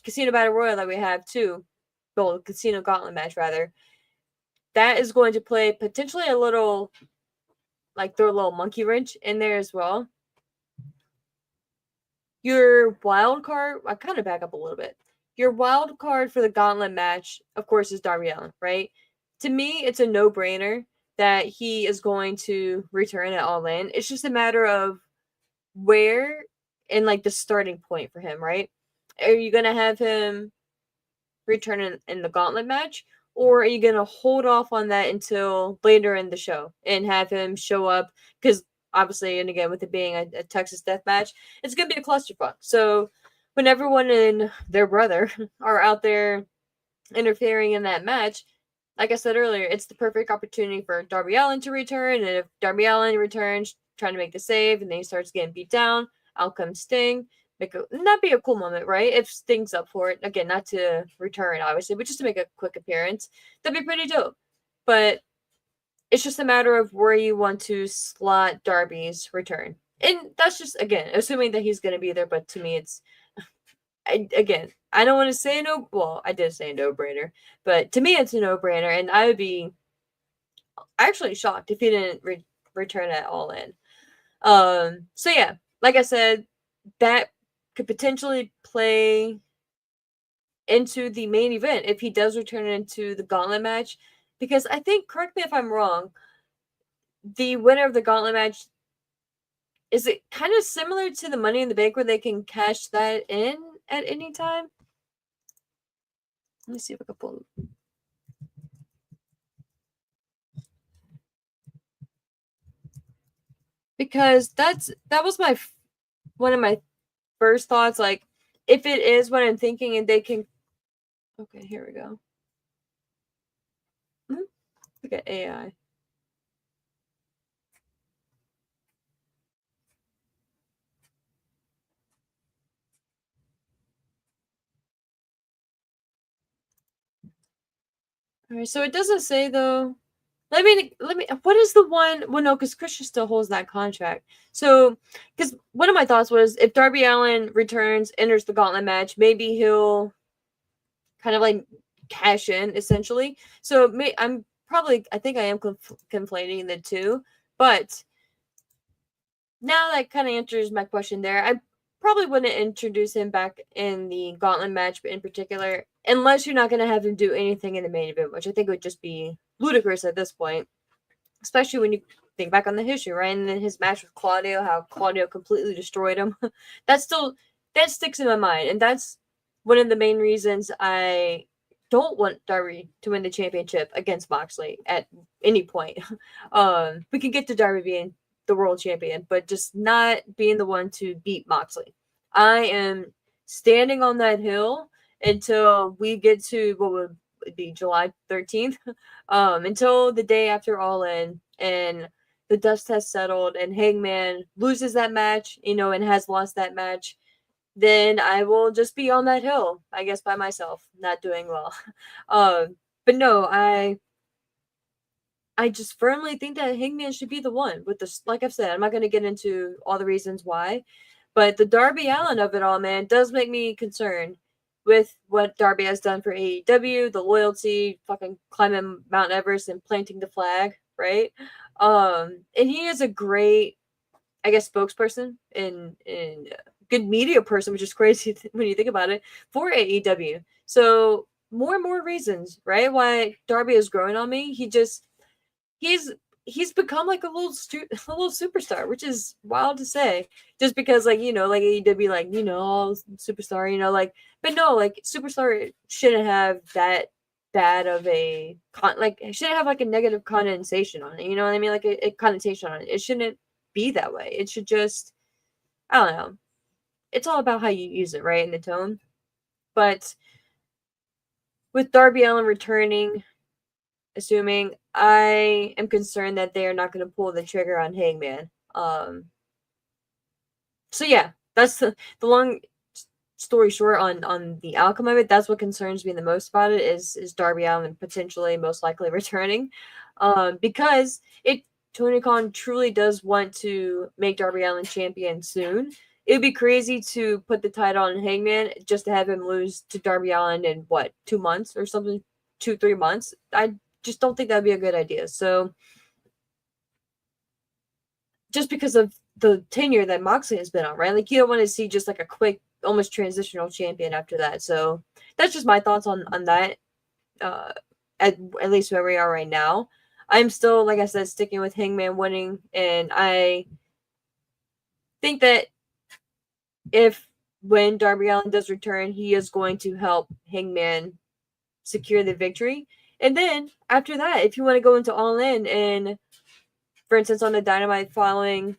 Casino Battle Royal that we have too, well, Casino Gauntlet match rather, that is going to play potentially a little, like throw a little monkey wrench in there as well. Your wild card, I kind of back up a little bit. Your wild card for the Gauntlet match, of course, is Darby Allin, right? To me, it's a no-brainer that he is going to return at All In. It's just a matter of where and like the starting point for him, right? Are you gonna have him return in the Gauntlet match, or are you gonna hold off on that until later in the show and have him show up? Because obviously, and again with it being a Texas death match, it's gonna be a clusterfuck. So when everyone and their brother are out there interfering in that match, like I said earlier, it's the perfect opportunity for Darby Allin to return. And if Darby Allin returns trying to make the save and then he starts getting beat down, out comes Sting. That'd be a cool moment, right? If Sting's up for it. Again, not to return, obviously, but just to make a quick appearance. That'd be pretty dope. But it's just a matter of where you want to slot Darby's return. And that's just, again, assuming that he's going to be there. But to me, it's I don't want to say no. Well, I did say no-brainer, but to me, it's a no-brainer, and I would be actually shocked if he didn't return at All In. So yeah, like I said, that could potentially play into the main event if he does return into the Gauntlet match, because I think, correct me if I'm wrong, the winner of the Gauntlet match, is it kind of similar to the Money in the Bank where they can cash that in at any time? Let me see if I can pull. because that was one of my first thoughts. Like, if it is what I'm thinking, and they can. Okay, here we go. Look at AI. All right, so it doesn't say though. Let me. What is the one? Well, no, because Christian still holds that contract. So, because one of my thoughts was if Darby Allin returns, enters the Gauntlet match, maybe he'll kind of like cash in essentially. So, I'm probably. I think I am conflating the two, but now that kind of answers my question there. I probably wouldn't introduce him back in the Gauntlet match in particular, unless you're not going to have him do anything in the main event, which I think would just be ludicrous at this point, especially when you think back on the history, right? And then his match with Claudio, how Claudio completely destroyed him. That sticks in my mind, and that's one of the main reasons I don't want Darby to win the championship against Moxley at any point. We can get to Darby being the world champion, but just not being the one to beat Moxley. I am standing on that hill until we get to what would be July 13th, until the day after All In and the dust has settled and Hangman loses that match, and has lost that match. Then I will just be on that hill, I guess, by myself, not doing well. But no, I just firmly think that Hangman should be the one with this. Like I've said, I'm not going to get into all the reasons why, but the Darby Allin of it all, man, does make me concerned with what Darby has done for AEW, the loyalty, fucking climbing Mount Everest and planting the flag, right? And he is a great, I guess, spokesperson and good media person, which is crazy when you think about it, for AEW. So more and more reasons, right? Why Darby is growing on me. He's he's become like a little superstar, which is wild to say. Just because, like, like AEW, like, all superstar, like, but no, like, superstar shouldn't have that bad of a like, it shouldn't have like a negative connotation on it. You know what I mean? Like a connotation on it. It shouldn't be that way. It should just, I don't know. It's all about how you use it, right? In the tone. But with Darby Allin returning, assuming, I am concerned that they are not going to pull the trigger on Hangman. So yeah, that's the long story short on the outcome of it. That's what concerns me the most about it is Darby Allin potentially most likely returning, because Tony Khan truly does want to make Darby Allin champion soon. It would be crazy to put the title on Hangman just to have him lose to Darby Allin in what, 2 months or something, 2-3 months. I just don't think that'd be a good idea. So just because of the tenure that Moxley has been on, right? Like, you don't want to see just like a quick, almost transitional champion after that. So that's just my thoughts on that. Uh, at least where we are right now, I'm still, like I said, sticking with Hangman winning, and I think that if when Darby Allin does return, he is going to help Hangman secure the victory. And then after that, if you want to go into All In, and for instance on the Dynamite following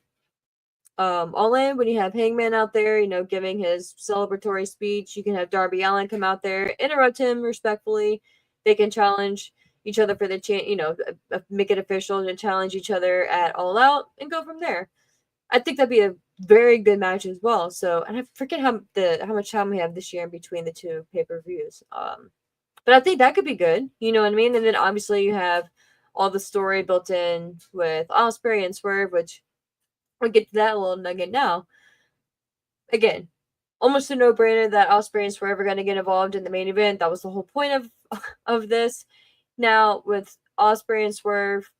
All In, when you have Hangman out there, giving his celebratory speech, you can have Darby Allin come out there, interrupt him respectfully. They can challenge each other for the make it official and challenge each other at All Out and go from there. I think that'd be a very good match as well. So, and I forget how much time we have this year in between the two pay-per-views. But I think that could be good. You know what I mean? And then obviously you have all the story built in with Ospreay and Swerve, which we'll get to that little nugget now. Again, almost a no-brainer that Ospreay and Swerve are going to get involved in the main event. That was the whole point of this. Now, with Ospreay and Swerve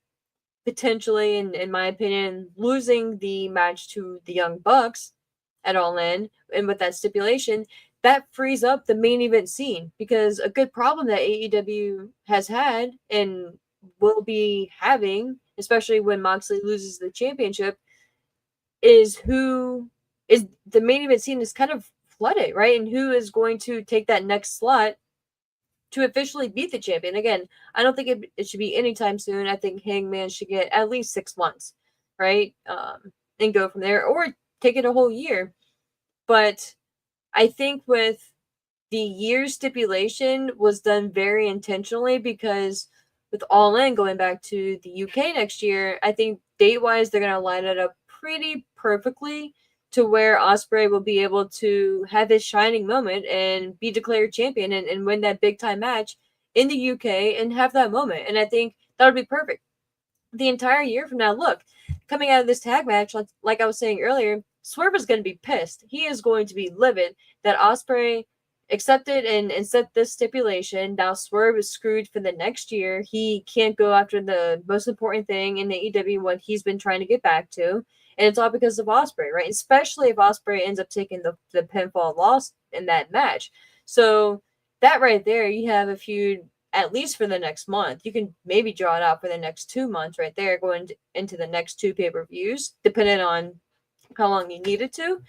potentially, in my opinion, losing the match to the Young Bucks at All In, and with that stipulation, that frees up the main event scene, because a good problem that AEW has had and will be having, especially when Moxley loses the championship, is who is the main event scene is kind of flooded, right? And who is going to take that next slot to officially beat the champion? Again, I don't think it should be anytime soon. I think Hangman should get at least 6 months, right? and go from there, or take it a whole year. But I think with the year stipulation was done very intentionally because with All In going back to the UK next year, I think date wise they're gonna line it up pretty perfectly to where Ospreay will be able to have his shining moment and be declared champion and win that big time match in the UK and have that moment. And I think that would be perfect the entire year from now. Look, coming out of this tag match, like I was saying earlier, Swerve is going to be pissed. He is going to be livid that Ospreay accepted and set this stipulation. Now Swerve is screwed for the next year. He can't go after the most important thing in the AEW, what he's been trying to get back to. And it's all because of Ospreay, right? Especially if Ospreay ends up taking the pinfall loss in that match. So that right there, you have a feud at least for the next month. You can maybe draw it out for the next 2 months right there, going into the next two pay-per-views, depending on how long you need it to.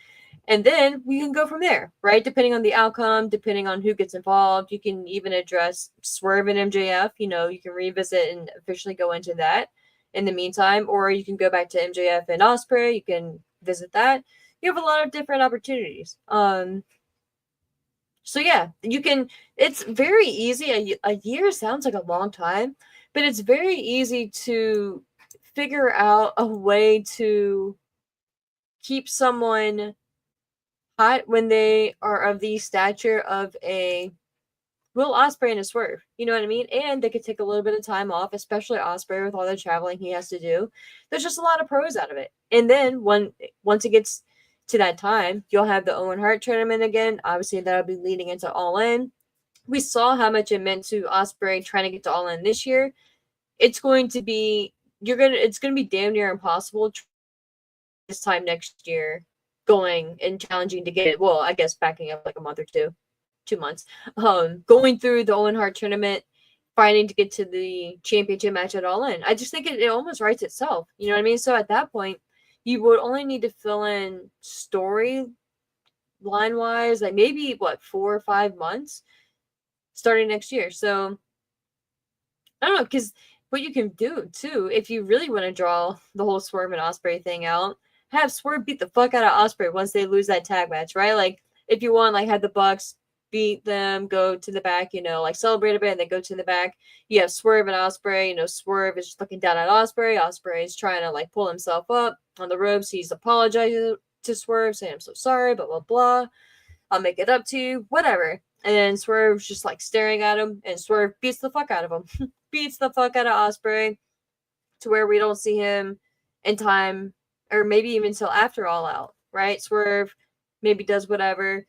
And then we can go from there, right? Depending on the outcome, depending on who gets involved. You can even address Swerve and MJF. You can revisit and officially go into that in the meantime. Or you can go back to MJF and Ospreay. You can visit that. You have a lot of different opportunities. So yeah, you can. It's very easy. A year sounds like a long time, but it's very easy to figure out a way to keep someone hot when they are of the stature of a Will Ospreay and a Swerve. You know what I mean? And they could take a little bit of time off, especially Ospreay with all the traveling he has to do. There's just a lot of pros out of it. And then once it gets to that time, you'll have the Owen Hart tournament again. Obviously, that'll be leading into All In. We saw how much it meant to Ospreay trying to get to All In this year. It's going to be it's going to be damn near impossible this time next year going and challenging to get it. Well, I guess backing up like a month or 2 months, going through the Owen Hart tournament, fighting to get to the championship match at All In. I just think it almost writes itself. You know what I mean? So at that point, you would only need to fill in story line wise, like maybe 4 or 5 months starting next year. So I don't know, because what you can do too, if you really want to draw the whole Swerve and Ospreay thing out, have Swerve beat the fuck out of Ospreay once they lose that tag match, right? Like if you want, like have the Bucks beat them, go to the back, like celebrate a bit, and then go to the back. You have Swerve and Ospreay. Swerve is just looking down at Ospreay. Ospreay is trying to like pull himself up on the ropes. He's apologizing to Swerve, saying I'm so sorry, blah blah blah. I'll make it up to you, whatever. And then Swerve's just like staring at him, and Swerve beats the fuck out of him. Beats the fuck out of Ospreay to where we don't see him in time, or maybe even until after All Out, right? Swerve maybe does whatever.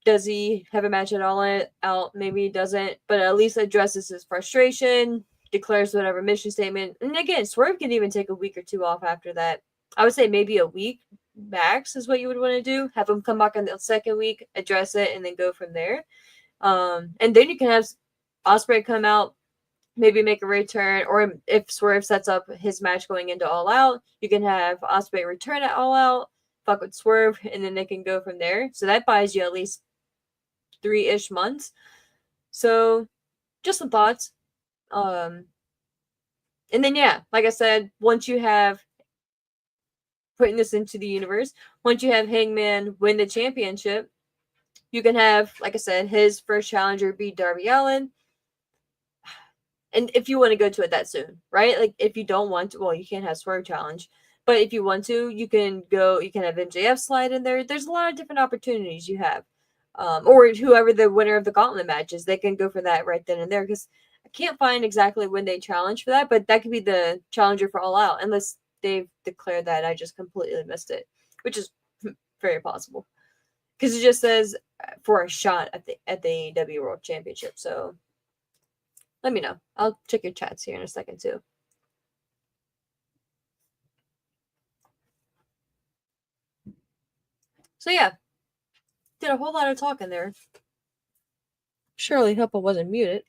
Does he have a match at All Out? Maybe he doesn't, but at least addresses his frustration, declares whatever mission statement. And again, Swerve can even take a week or two off after that. I would say maybe a week max is what you would want to do. Have him come back on the second week, address it, and then go from there. And then you can have Ospreay come out, maybe make a return, or if Swerve sets up his match going into All Out, you can have Ospreay return at All Out, fuck with Swerve, and then they can go from there. So that buys you at least 3-ish months. So just some thoughts. And then yeah, like I said, once you have putting this into the universe, once you have Hangman win the championship, you can have, like I said, his first challenger be Darby Allin. And if you want to go to it that soon, right? Like if you don't want to, well, you can't have Swerve challenge. But if you want to, you can have MJF slide in there. There's a lot of different opportunities you have. Or whoever the winner of the gauntlet match is, they can go for that right then and there. Because I can't find exactly when they challenge for that, but that could be the challenger for All Out, unless they've declared that. I just completely missed it, which is very possible. Because it just says for a shot at the AEW World Championship. So let me know. I'll check your chats here in a second too. So yeah, did a whole lot of talking there. Surely hope I wasn't muted.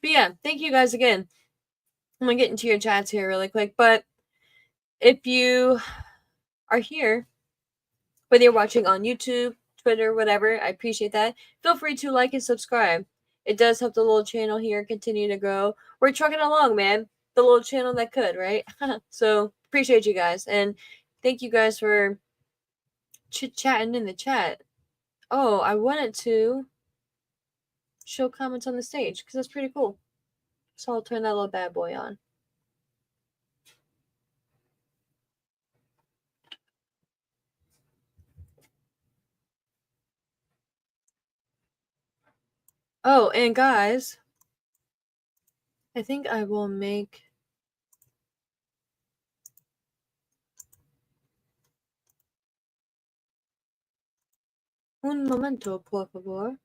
But yeah, thank you guys again. I'm gonna get into your chats here really quick, but if you are here, whether you're watching on YouTube, Twitter, whatever. I appreciate that. Feel free to like and subscribe. It does help the little channel here continue to grow. We're trucking along, man. The little channel that could, right? So appreciate you guys, and thank you guys for chit-chatting in the chat. Oh, I wanted to show comments on the stage because that's pretty cool. So I'll turn that little bad boy on. Oh, and guys, I think I will make un momento, por favor.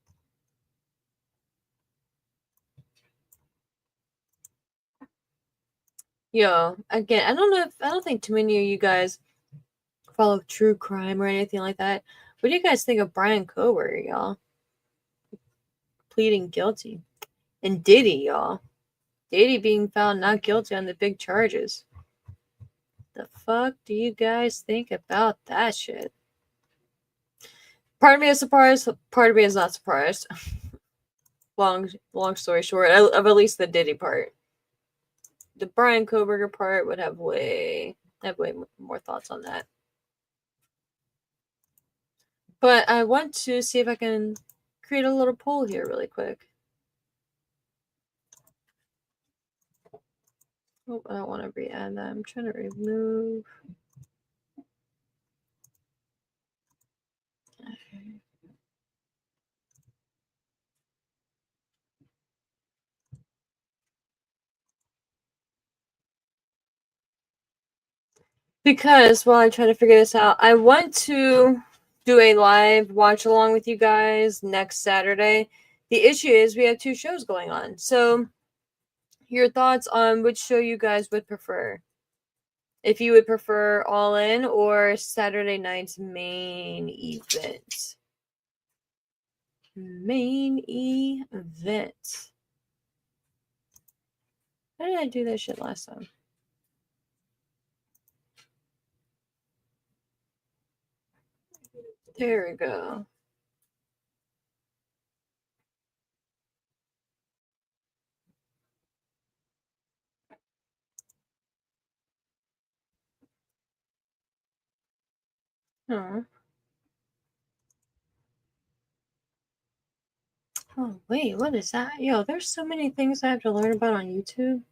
Yo, again, I don't think too many of you guys follow true crime or anything like that. What do you guys think of Brian Cower, y'all? Pleading guilty. And Diddy, y'all. Diddy being found not guilty on the big charges. The fuck do you guys think about that shit? Part of me is surprised, part of me is not surprised. long story short, of at least the Diddy part. The Brian Koberger part would have way more thoughts on that. But I want to see if I can create a little poll here really quick. Oh, I don't want to re-add that. I'm trying to remove. Okay. Because while I try to figure this out, I want to do a live watch along with you guys next Saturday. The issue is we have 2 shows going on. So your thoughts on which show you guys would prefer? If you would prefer All In or Saturday night's main event. Main event. How did I do that shit last time? There we go. Oh. Oh, wait, what is that? Yo, there's so many things I have to learn about on YouTube.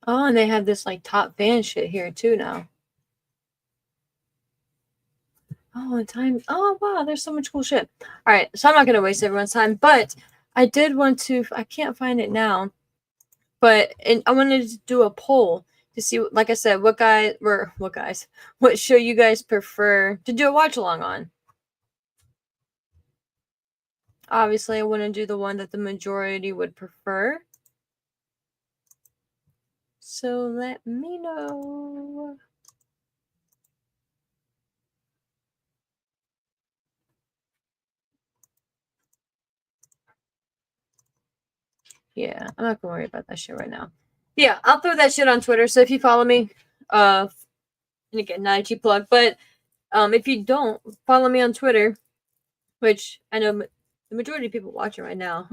Oh, and they have this like top fan shit here too now. Oh, and time. Oh, wow, there's so much cool shit. All right, so I'm not gonna waste everyone's time, but I did want to. I can't find it now, but I wanted to do a poll to see, like I said, what show you guys prefer to do a watch along on. Obviously, I want to do the one that the majority would prefer. So let me know. Yeah, I'm not gonna worry about that shit right now. Yeah, I'll throw that shit on Twitter. So if you follow me, and again, not a cheap plug, but if you don't follow me on Twitter, which I know the majority of people watching right now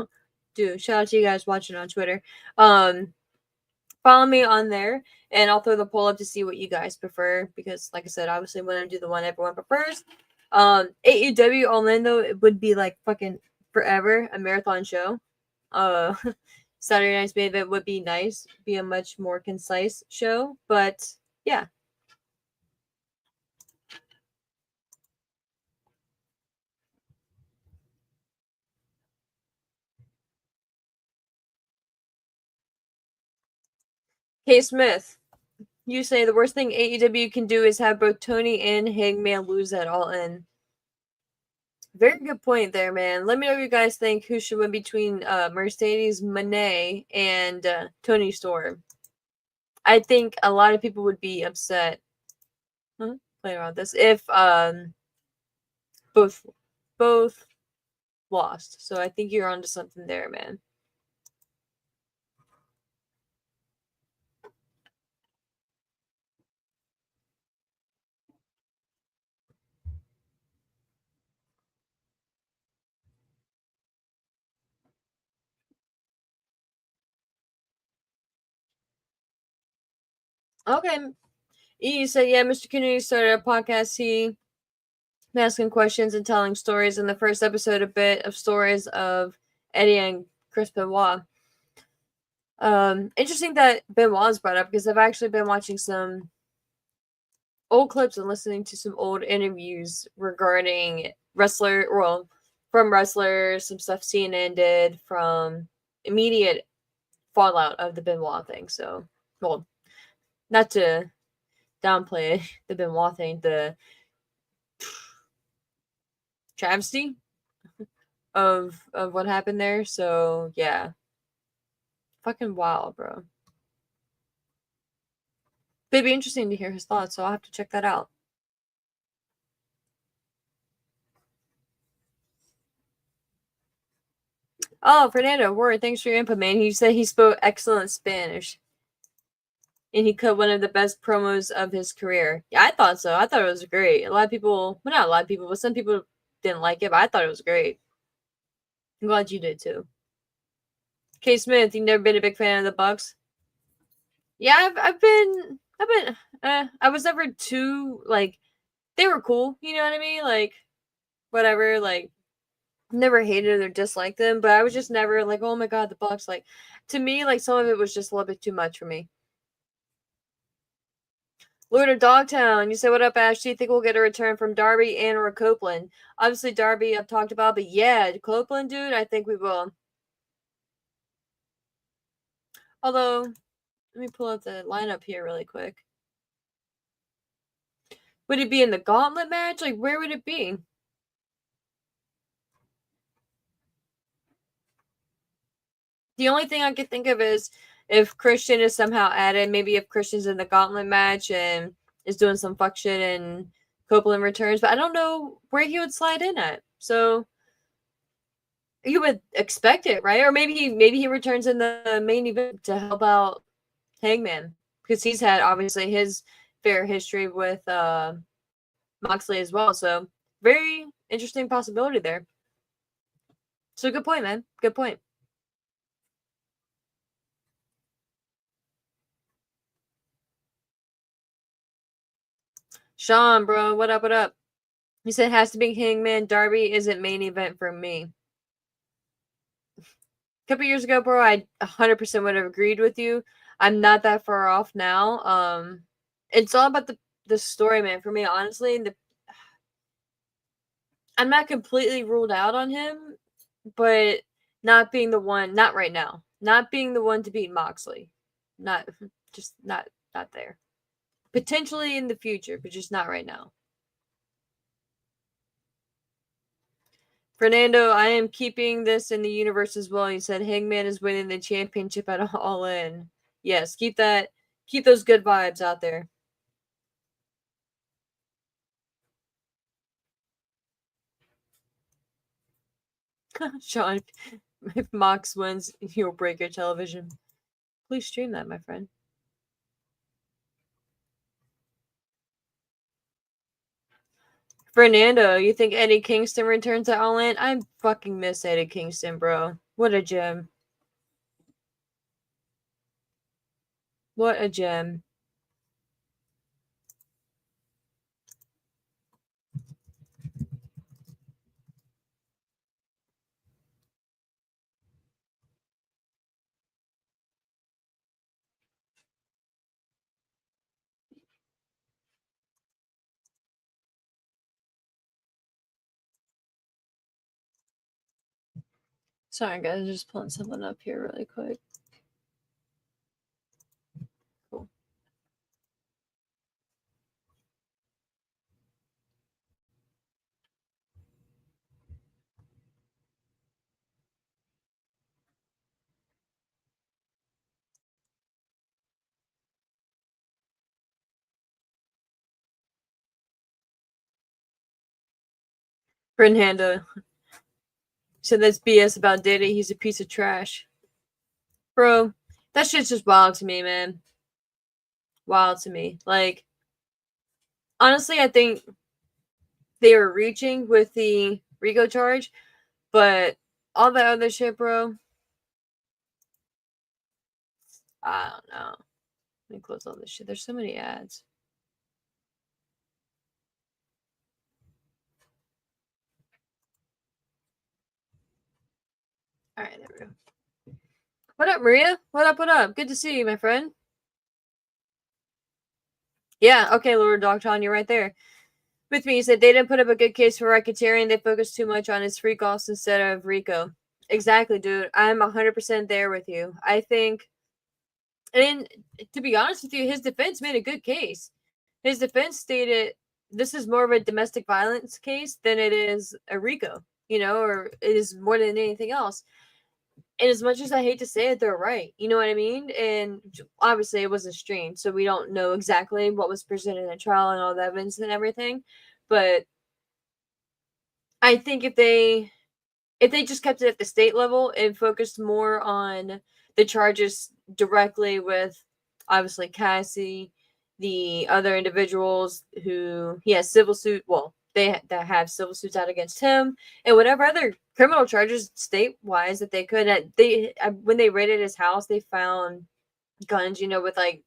do. Shout out to you guys watching on Twitter. Follow me on there, and I'll throw the poll up to see what you guys prefer. Because, like I said, obviously, when I do the one everyone prefers, AEW Orlando, it would be like fucking forever a marathon show. Saturday night's main event would be nice, be a much more concise show, but yeah. K. Smith, you say the worst thing AEW can do is have both Tony and Hangman lose at All In. Very good point there, man. Let me know what you guys think. Who should win between Mercedes Moné and Tony Storm? I think a lot of people would be upset. Playing around this if both lost. So I think you're onto something there, man. Okay. E said, yeah, Mr. Kennedy started a podcast. He asking questions and telling stories. In the first episode, a bit of stories of Eddie and Chris Benoit. Interesting that Benoit's brought up because I've actually been watching some old clips and listening to some old interviews regarding from wrestlers, some stuff CNN did from immediate fallout of the Benoit thing. So, well, not to downplay the Benoit thing, the travesty of what happened there. So yeah, fucking wild, bro. It'd be interesting to hear his thoughts, so I'll have to check that out. Oh, Fernando, word, thanks for your input, man. He said he spoke excellent Spanish. And he cut one of the best promos of his career. Yeah, I thought so. I thought it was great. A lot of people, well, not a lot of people, but some people didn't like it, but I thought it was great. I'm glad you did too. K. Smith, you've never been a big fan of the Bucks? Yeah, I was never too, like, they were cool, you know what I mean? Like, whatever, like, never hated or disliked them, but I was just never like, oh my god, the Bucks. Like, to me, like, some of it was just a little bit too much for me. Lord of Dogtown, you said, what up, Ash? Do you think we'll get a return from Darby and or Copeland? Obviously, Darby I've talked about, but yeah, Copeland, dude, I think we will. Although, let me pull up the lineup here really quick. Would it be in the gauntlet match? Like, where would it be? The only thing I could think of is if Christian is somehow added, maybe if Christian's in the gauntlet match and is doing some fuck shit and Copeland returns, but I don't know where he would slide in at. So you would expect it, right? Or maybe he returns in the main event to help out Hangman because he's had obviously his fair history with Moxley as well. So very interesting possibility there. So good point, man. Good point. Sean, bro, what up? What up? He said has to be Hangman. Darby isn't main event for me. A couple years ago, bro, I 100% would have agreed with you. I'm not that far off now. It's all about the story, man. For me, honestly, I'm not completely ruled out on him, but not being the one, not right now, not being the one to beat Moxley, not just not there. Potentially in the future, but just not right now. Fernando, I am keeping this in the universe as well. He said Hangman is winning the championship at All In. Yes, keep those good vibes out there. Sean, if Mox wins, you'll break your television. Please stream that, my friend. Fernando, you think Eddie Kingston returns at All In? I fucking miss Eddie Kingston, bro. What a gem. What a gem. Sorry, guys, just pulling something up here really quick. Cool. Fernando said that's BS about Diddy. He's a piece of trash. Bro, that shit's just wild to me, man. Wild to me. Like, honestly, I think they were reaching with the Rico charge, but all that other shit, bro, I don't know. Let me close all this shit. There's so many ads. All right, there we go. What up, Maria? What up? What up? Good to see you, my friend. Yeah, okay, Lord Dogton, you're right there with me. You said they didn't put up a good case for racketeering. They focused too much on his freak offs instead of Rico. Exactly, dude. I'm 100% there with you. I think, and to be honest with you, his defense made a good case. His defense stated this is more of a domestic violence case than it is a Rico, or it is more than anything else. And as much as I hate to say it, they're right. You know what I mean? And obviously, it wasn't streamed, so we don't know exactly what was presented in the trial and all the evidence and everything. But I think if they just kept it at the state level and focused more on the charges directly with obviously Cassie, the other individuals who he has civil suit, well, that have civil suits out against him, and whatever other criminal charges state wise that they could. When they raided his house, they found guns, with like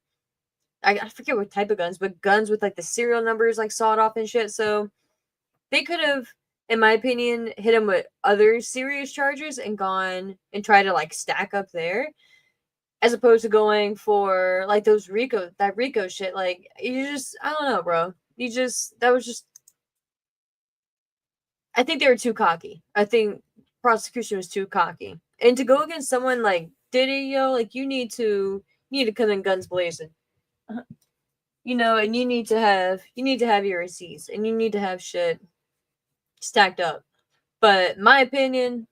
I forget what type of guns, but guns with like the serial numbers like sawed off and shit. So they could have, in my opinion, hit him with other serious charges and gone and try to like stack up there, as opposed to going for like that Rico shit. Like I don't know, bro. That was just. I think they were too cocky. I think prosecution was too cocky, and to go against someone like Diddy, like you need to come in guns blazing. And you need to have your receipts, and you need to have shit stacked up. But my opinion,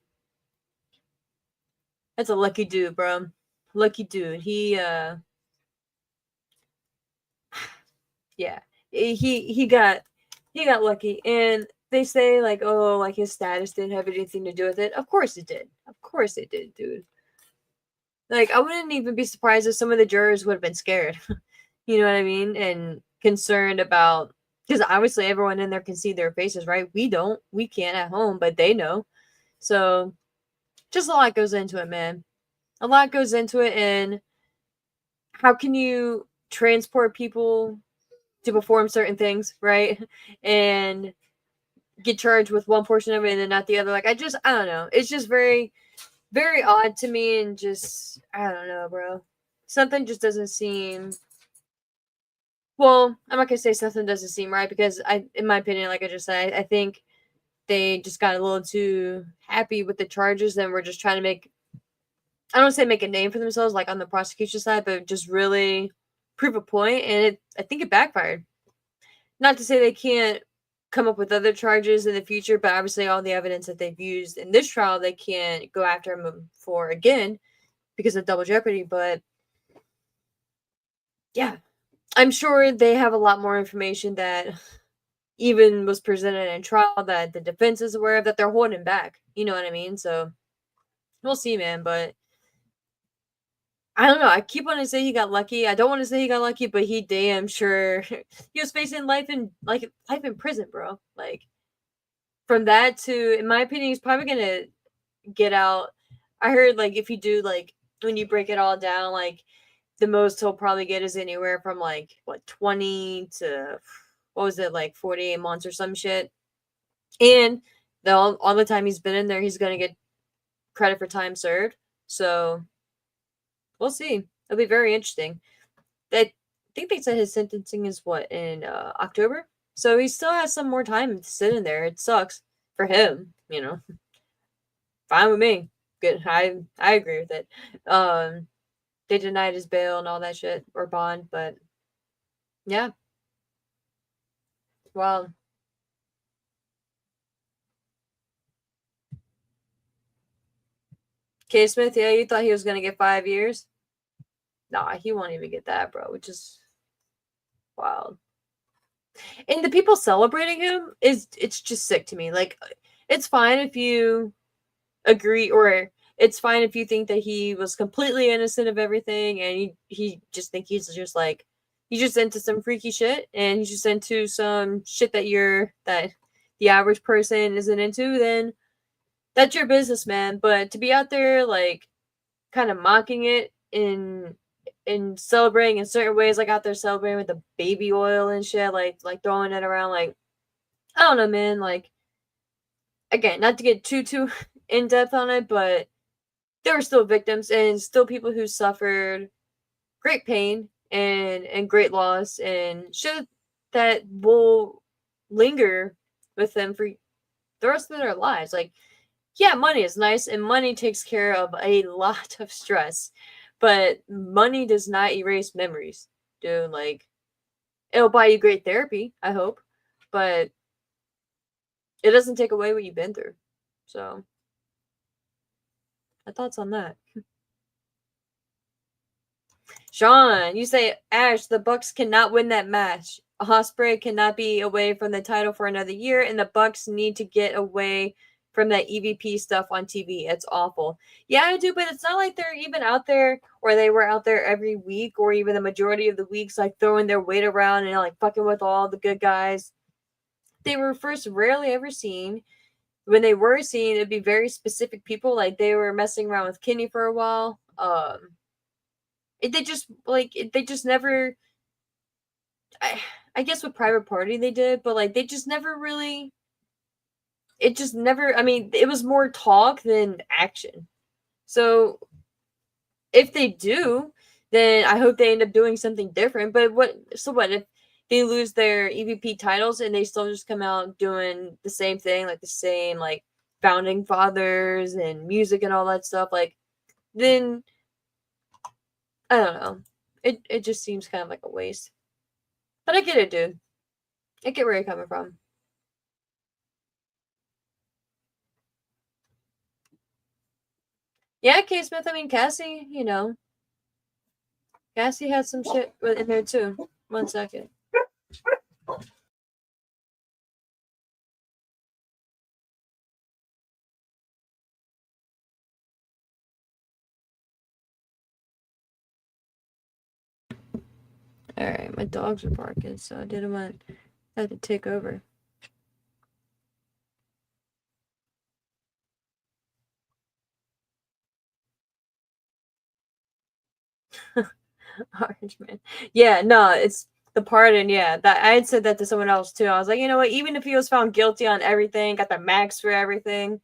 that's a lucky dude, bro. Lucky dude. Yeah, he got lucky, and they say like, oh, like his status didn't have anything to do with it. Of course it did. Of course it did, dude. Like I wouldn't even be surprised if some of the jurors would have been scared. You know what I mean? And concerned about, because obviously everyone in there can see their faces, right? We don't. We can't at home, but they know. So just a lot goes into it, man. A lot goes into it, and how can you transport people to perform certain things, right? And get charged with one portion of it and then not the other. Like I don't know. It's just very, very odd to me, and just I don't know, bro. Something just doesn't seem. Well, I'm not gonna say something doesn't seem right, because in my opinion, like I just said, I think they just got a little too happy with the charges and were just trying to I don't say make a name for themselves, like on the prosecution side, but just really prove a point, and I think it backfired. Not to say they can't come up with other charges in the future, but obviously all the evidence that they've used in this trial, they can't go after him for again because of double jeopardy. But yeah, I'm sure they have a lot more information that even was presented in trial that the defense is aware of, that they're holding back. You know what I mean? So we'll see, man. But I don't know. I keep wanting to say he got lucky. I don't want to say he got lucky, but he damn sure he was facing life in prison, bro. Like from that to, in my opinion, he's probably gonna get out. I heard like if you do like when you break it all down, like the most he'll probably get is anywhere from like what 20 to what was it, like 48 months or some shit. And all the time he's been in there, he's gonna get credit for time served. So we'll see. It'll be very interesting. I think they said his sentencing is what, in October, so he still has some more time to sit in there. It sucks for him. Fine with me. Good. I agree with it. They denied his bail and all that shit, or bond, but yeah. Well, K Smith, yeah, you thought he was gonna get 5 years? Nah, he won't even get that, bro. Which is wild. And the people celebrating him it's just sick to me. Like, it's fine if you agree, or it's fine if you think that he was completely innocent of everything, and he just think he's just like he's just into some freaky shit, and he's just into some shit that the average person isn't into. Then that's your business, man. But to be out there like kind of mocking it and celebrating in certain ways, like out there celebrating with the baby oil and shit, like throwing it around, like I don't know, man. Like again, not to get too in depth on it, but there were still victims and still people who suffered great pain and great loss and shit that will linger with them for the rest of their lives. Like, yeah, money is nice and money takes care of a lot of stress, but money does not erase memories, dude. Like, it'll buy you great therapy, I hope, but it doesn't take away what you've been through. So, my thoughts on that. Sean, you say Ash, the Bucks cannot win that match. Ospreay cannot be away from the title for another year, and the Bucks need to get away from that EVP stuff on TV. It's awful. Yeah, I do, but it's not like they're even out there, or they were out there every week, or even the majority of the weeks, like throwing their weight around and like fucking with all the good guys. They were first rarely ever seen. When they were seen, it'd be very specific people. Like they were messing around with Kenny for a while. They just never. I guess with Private Party they did, but like they just never really. It just never. I mean, it was more talk than action. So if they do, then I hope they end up doing something different. But what? So what if they lose their EVP titles and they still just come out doing the same thing, like the same like founding fathers and music and all that stuff? Like then I don't know. It just seems kind of like a waste. But I get it, dude. I get where you're coming from. Yeah, K Smith. I mean, Cassie. Cassie had some shit in there too. 1 second. All right, my dogs are barking, so I didn't want that to take over. Orange Man. Yeah, no, it's the pardon. Yeah, that I had said that to someone else too. I was like, you know what? Even if he was found guilty on everything, got the max for everything,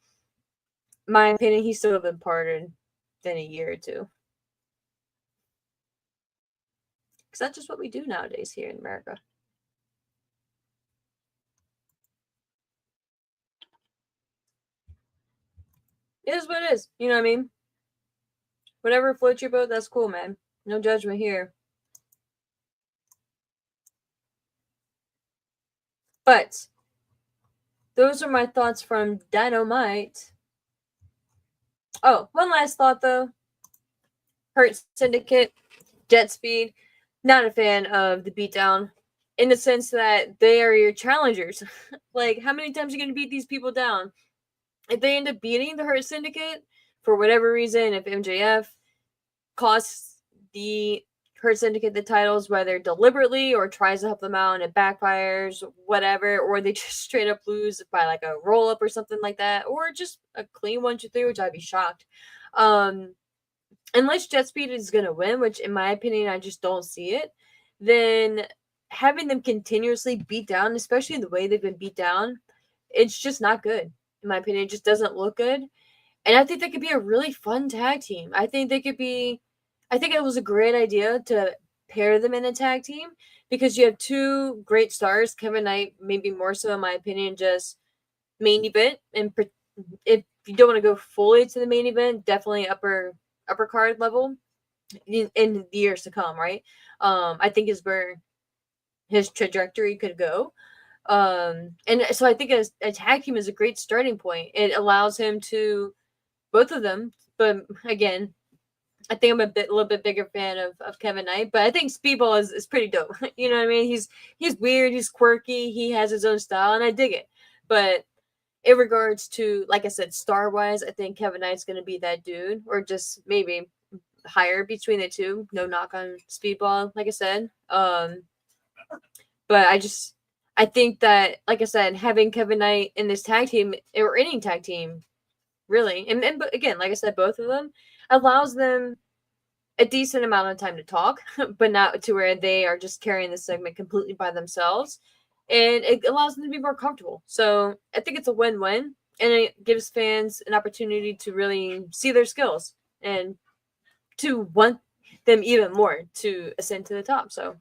my opinion, he still have been pardoned in a year or two. Because that's just what we do nowadays here in America. It is what it is. You know what I mean? Whatever floats your boat, that's cool, man. No judgment here. But those are my thoughts from Dynamite. Oh, one last thought though. Hurt Syndicate, Jet Speed. Not a fan of the beatdown in the sense that they are your challengers. Like, how many times are you going to beat these people down? If they end up beating the Hurt Syndicate for whatever reason, if MJF costs the Hurt Syndicate the titles, whether deliberately or tries to help them out and it backfires, whatever, or they just straight up lose by like a roll up or something like that, or just a clean 1, 2, 3, which I'd be shocked. Unless Jet Speed is going to win, which in my opinion, I just don't see it, then having them continuously beat down, especially the way they've been beat down, it's just not good. In my opinion, it just doesn't look good. And I think they could be a really fun tag team. I think it was a great idea to pair them in a tag team because you have two great stars. Kevin Knight, maybe more so, in my opinion, just main event. And if you don't want to go fully to the main event, definitely upper card level in the years to come, right? I think is where his trajectory could go. And so I think a tag team is a great starting point. It allows him to both of them, but again, I think I'm a little bit bigger fan of Kevin Knight, but I think Speedball is pretty dope. You know what I mean? He's weird, he's quirky, he has his own style, and I dig it. But in regards to, like I said, star wise, I think Kevin Knight's going to be that dude, or just maybe higher between the two. No knock on Speedball, like I said. But I think that, like I said, having Kevin Knight in this tag team or any tag team, really, and again, like I said, both of them allows them a decent amount of time to talk, but not to where they are just carrying the segment completely by themselves. And it allows them to be more comfortable. So I think it's a win-win, and it gives fans an opportunity to really see their skills and to want them even more to ascend to the top. So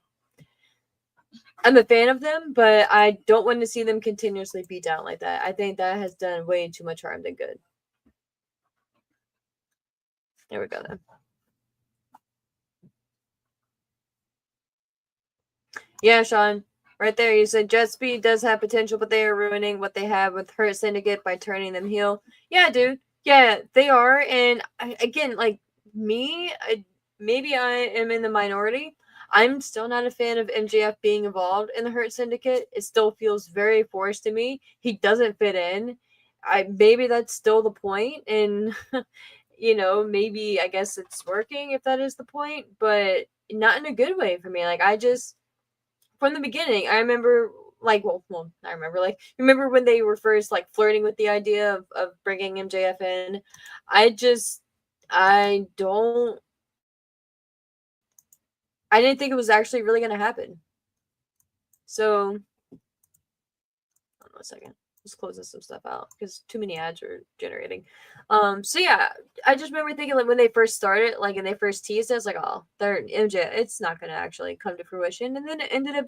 I'm a fan of them, but I don't want to see them continuously beat down like that. I think that has done way too much harm than good. There we go then. Yeah, Sean. Right there, you said Jet Speed does have potential, but they are ruining what they have with Hurt Syndicate by turning them heel. Yeah, dude. Yeah, they are. And again, like me, maybe I am in the minority. I'm still not a fan of MJF being involved in the Hurt Syndicate. It still feels very forced to me. He doesn't fit in. Maybe that's still the point, and maybe I guess it's working if that is the point, but not in a good way for me. Like I just from the beginning, I remember remember when they were first like flirting with the idea of bringing MJF in. I just I don't I didn't think it was actually really gonna happen. So hold on a second. Let's close some stuff out because too many ads are generating. So yeah, I just remember thinking like when they first started, like and they first teased it, I was like, oh, they're MJ, it's not gonna actually come to fruition. And then it ended up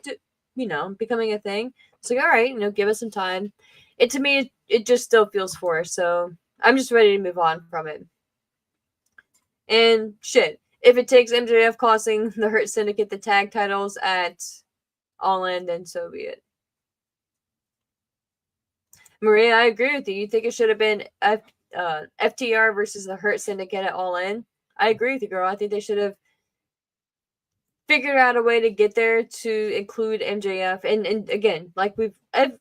becoming a thing. It's like, all right, give us some time. It to me it just still feels forced, so I'm just ready to move on from it. And shit. If it takes MJF costing the Hurt Syndicate the tag titles at All In, then so be it. Maria, I agree with you. You think it should have been FTR versus the Hurt Syndicate at All In? I agree with you, girl. I think they should have figured out a way to get there to include MJF. And again, like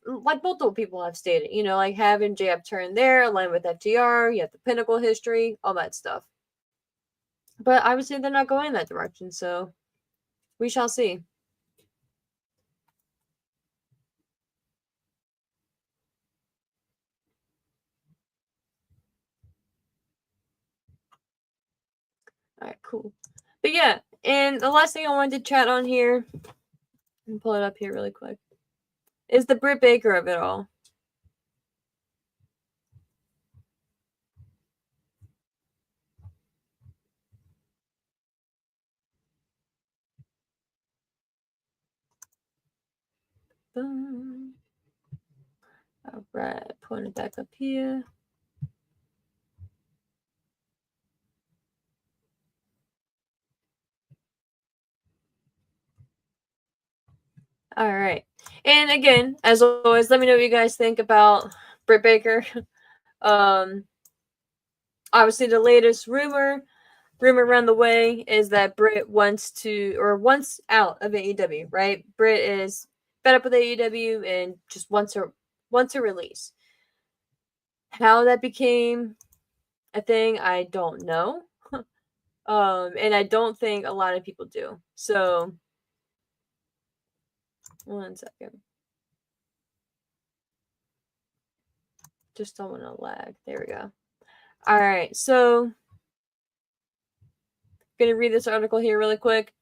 multiple people have stated, like have MJF turn there, align with FTR, you have the Pinnacle history, all that stuff. But obviously they're not going that direction, so we shall see. All right, cool. But yeah, and the last thing I wanted to chat on here, and pull it up here really quick, is the Britt Baker of it all. All right, pulling it back up here. All right. And again, as always, let me know what you guys think about Britt Baker. Obviously, the latest rumor around the way is that Britt wants out of AEW. Right? Britt is fed up with AEW and just wants a release. How that became a thing, I don't know. And I don't think a lot of people do. So, one second. Just don't want to lag. There we go. All right, so gonna read this article here really quick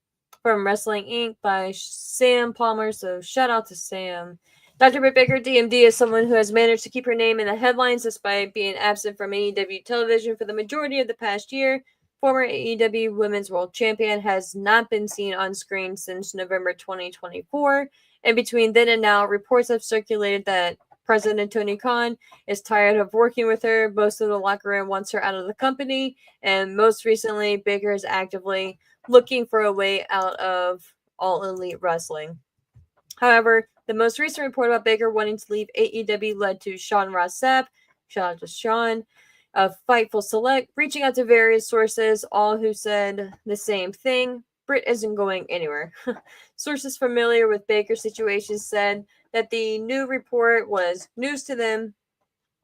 from Wrestling Inc. by Sam Palmer. So shout out to Sam. Dr. Britt Baker, DMD, is someone who has managed to keep her name in the headlines despite being absent from AEW television for the majority of the past year. Former AEW Women's World Champion has not been seen on screen since November 2024. And between then and now, reports have circulated that President Tony Khan is tired of working with her. Most of the locker room wants her out of the company. And most recently, Baker is actively looking for a way out of All Elite Wrestling. However, the most recent report about Baker wanting to leave AEW led to Sean Ross Sapp, shout out to Sean, of Fightful Select, reaching out to various sources, all who said the same thing. Britt isn't going anywhere. Sources familiar with Baker's situation said that the new report was news to them,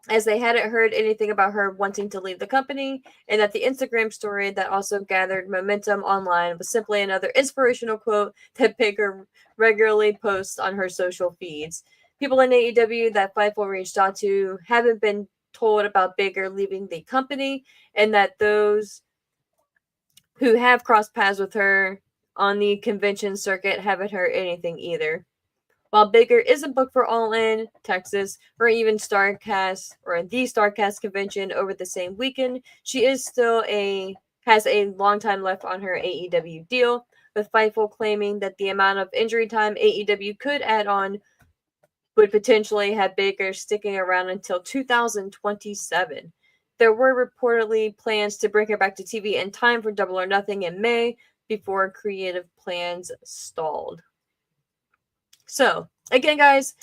as they hadn't heard anything about her wanting to leave the company, and that the Instagram story that also gathered momentum online was simply another inspirational quote that Baker regularly posts on her social feeds. People in AEW that Fightful reached out to haven't been told about Baker leaving the company, and that those who have crossed paths with her on the convention circuit haven't heard anything either. While Baker isn't booked for All In, Texas, or even StarCast or the StarCast convention over the same weekend, she is still has a long time left on her AEW deal, with Fightful claiming that the amount of injury time AEW could add on would potentially have Baker sticking around until 2027. There were reportedly plans to bring her back to TV in time for Double or Nothing in May before creative plans stalled. So, again, guys,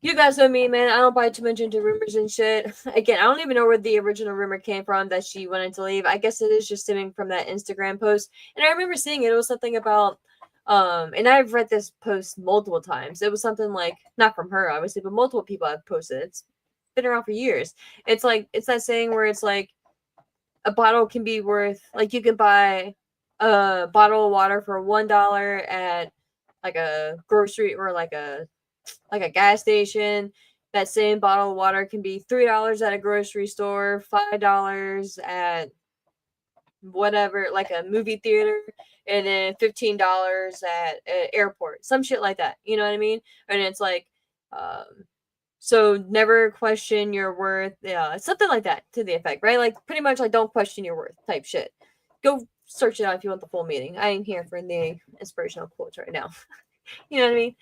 you guys know me, man. I don't buy too much into rumors and shit. Again, I don't even know where the original rumor came from that she wanted to leave. I guess it is just stemming from that Instagram post. And I remember seeing it. It was something about, and I've read this post multiple times. It was something like, not from her, obviously, but multiple people have posted. It's been around for years. It's like, it's that saying where it's like, a bottle can be worth, like, you can buy a bottle of water for $1 at like a grocery or like a gas station. That same bottle of water can be $3 at a grocery store, $5 at whatever, like a movie theater, and then $15 at an airport. Some shit like that. You know what I mean? And it's like, so never question your worth. Yeah, something like that to the effect, right? Like pretty much like don't question your worth type shit. Go search it out if you want the full meaning. I ain't here for the inspirational quotes right now. You know what I mean?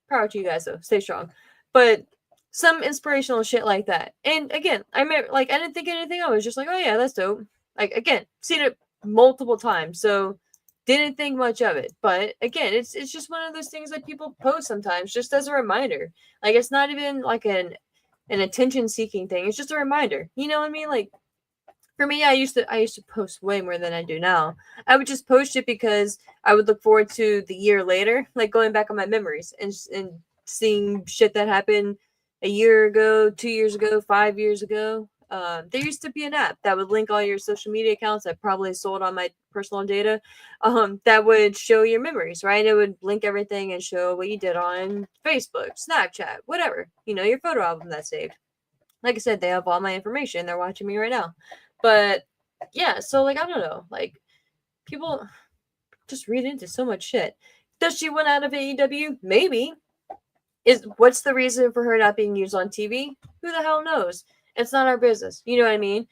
Power to you guys though. Stay strong. But some inspirational shit like that. And again, I remember like I didn't think anything. I was just like, oh yeah, that's dope. Like again, seen it multiple times, so didn't think much of it. But again, it's just one of those things that people post sometimes just as a reminder. Like it's not even like an attention seeking thing. It's just a reminder. You know what I mean? Like for me, I used to post way more than I do now. I would just post it because I would look forward to the year later, like going back on my memories and seeing shit that happened a year ago, 2 years ago, 5 years ago. There used to be an app that would link all your social media accounts. I probably sold on my personal data. That would show your memories, right? It would link everything and show what you did on Facebook, Snapchat, whatever. You know, your photo album that's saved. Like I said, they have all my information. They're watching me right now. But yeah, so like I don't know, like people just read into so much shit. Does she want out of AEW? Maybe. Is what's the reason for her not being used on TV? Who the hell knows? It's not our business. You know what I mean?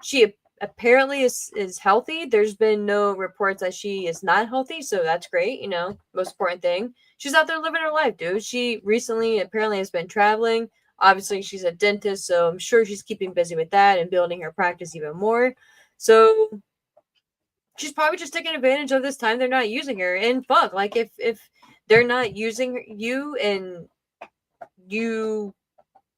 She apparently is healthy. There's been no reports that she is not healthy, so that's great. You know, most important thing. She's out there living her life, dude. She recently apparently has been traveling. Obviously, she's a dentist, so I'm sure she's keeping busy with that and building her practice even more. So she's probably just taking advantage of this time they're not using her. And fuck, like if they're not using you and you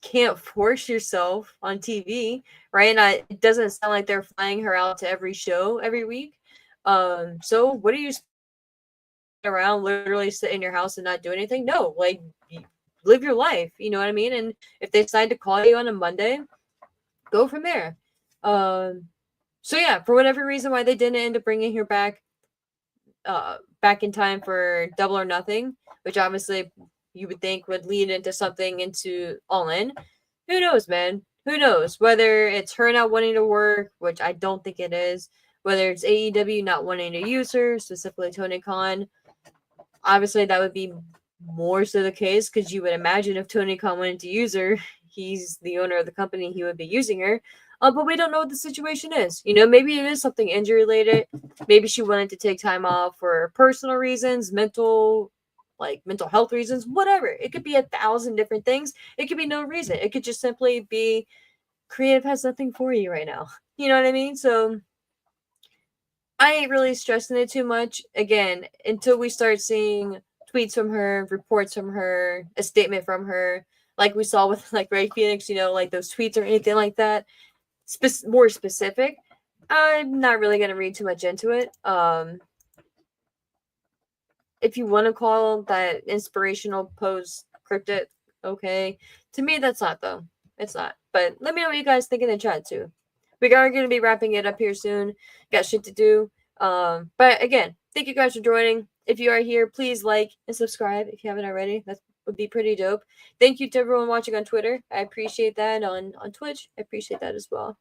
can't force yourself on TV, right? And it doesn't sound like they're flying her out to every show every week. So what are you around literally sit in your house and not do anything? No, like live your life. You know what I mean? And if they decide to call you on a Monday, go from there. So yeah, for whatever reason why they didn't end up bringing her back in time for Double or Nothing, which obviously you would think would lead into something into All In. Who knows, man? Who knows? Whether it's her not wanting to work, which I don't think it is, whether it's AEW not wanting to use her, specifically Tony Khan. Obviously, that would be more so the case because you would imagine if Tony Khan wanted to use her, he's the owner of the company, he would be using her. But we don't know what the situation is. You know, maybe it is something injury related. Maybe she wanted to take time off for personal reasons, mental health reasons, whatever. It could be 1,000 different things. It could be no reason. It could just simply be creative has nothing for you right now. You know what I mean? So I ain't really stressing it too much. Again, until we start seeing tweets from her, reports from her, a statement from her, like we saw with like Ray Phoenix, you know, like those tweets or anything like that, more specific. I'm not really gonna read too much into it. If you want to call that inspirational post cryptic, okay. To me, that's not though. It's not. But let me know what you guys think in the chat too. We are going to be wrapping it up here soon. Got shit to do. But again, thank you guys for joining. If you are here, please like and subscribe if you haven't already. That would be pretty dope. Thank you to everyone watching on Twitter. I appreciate that. On Twitch, I appreciate that as well.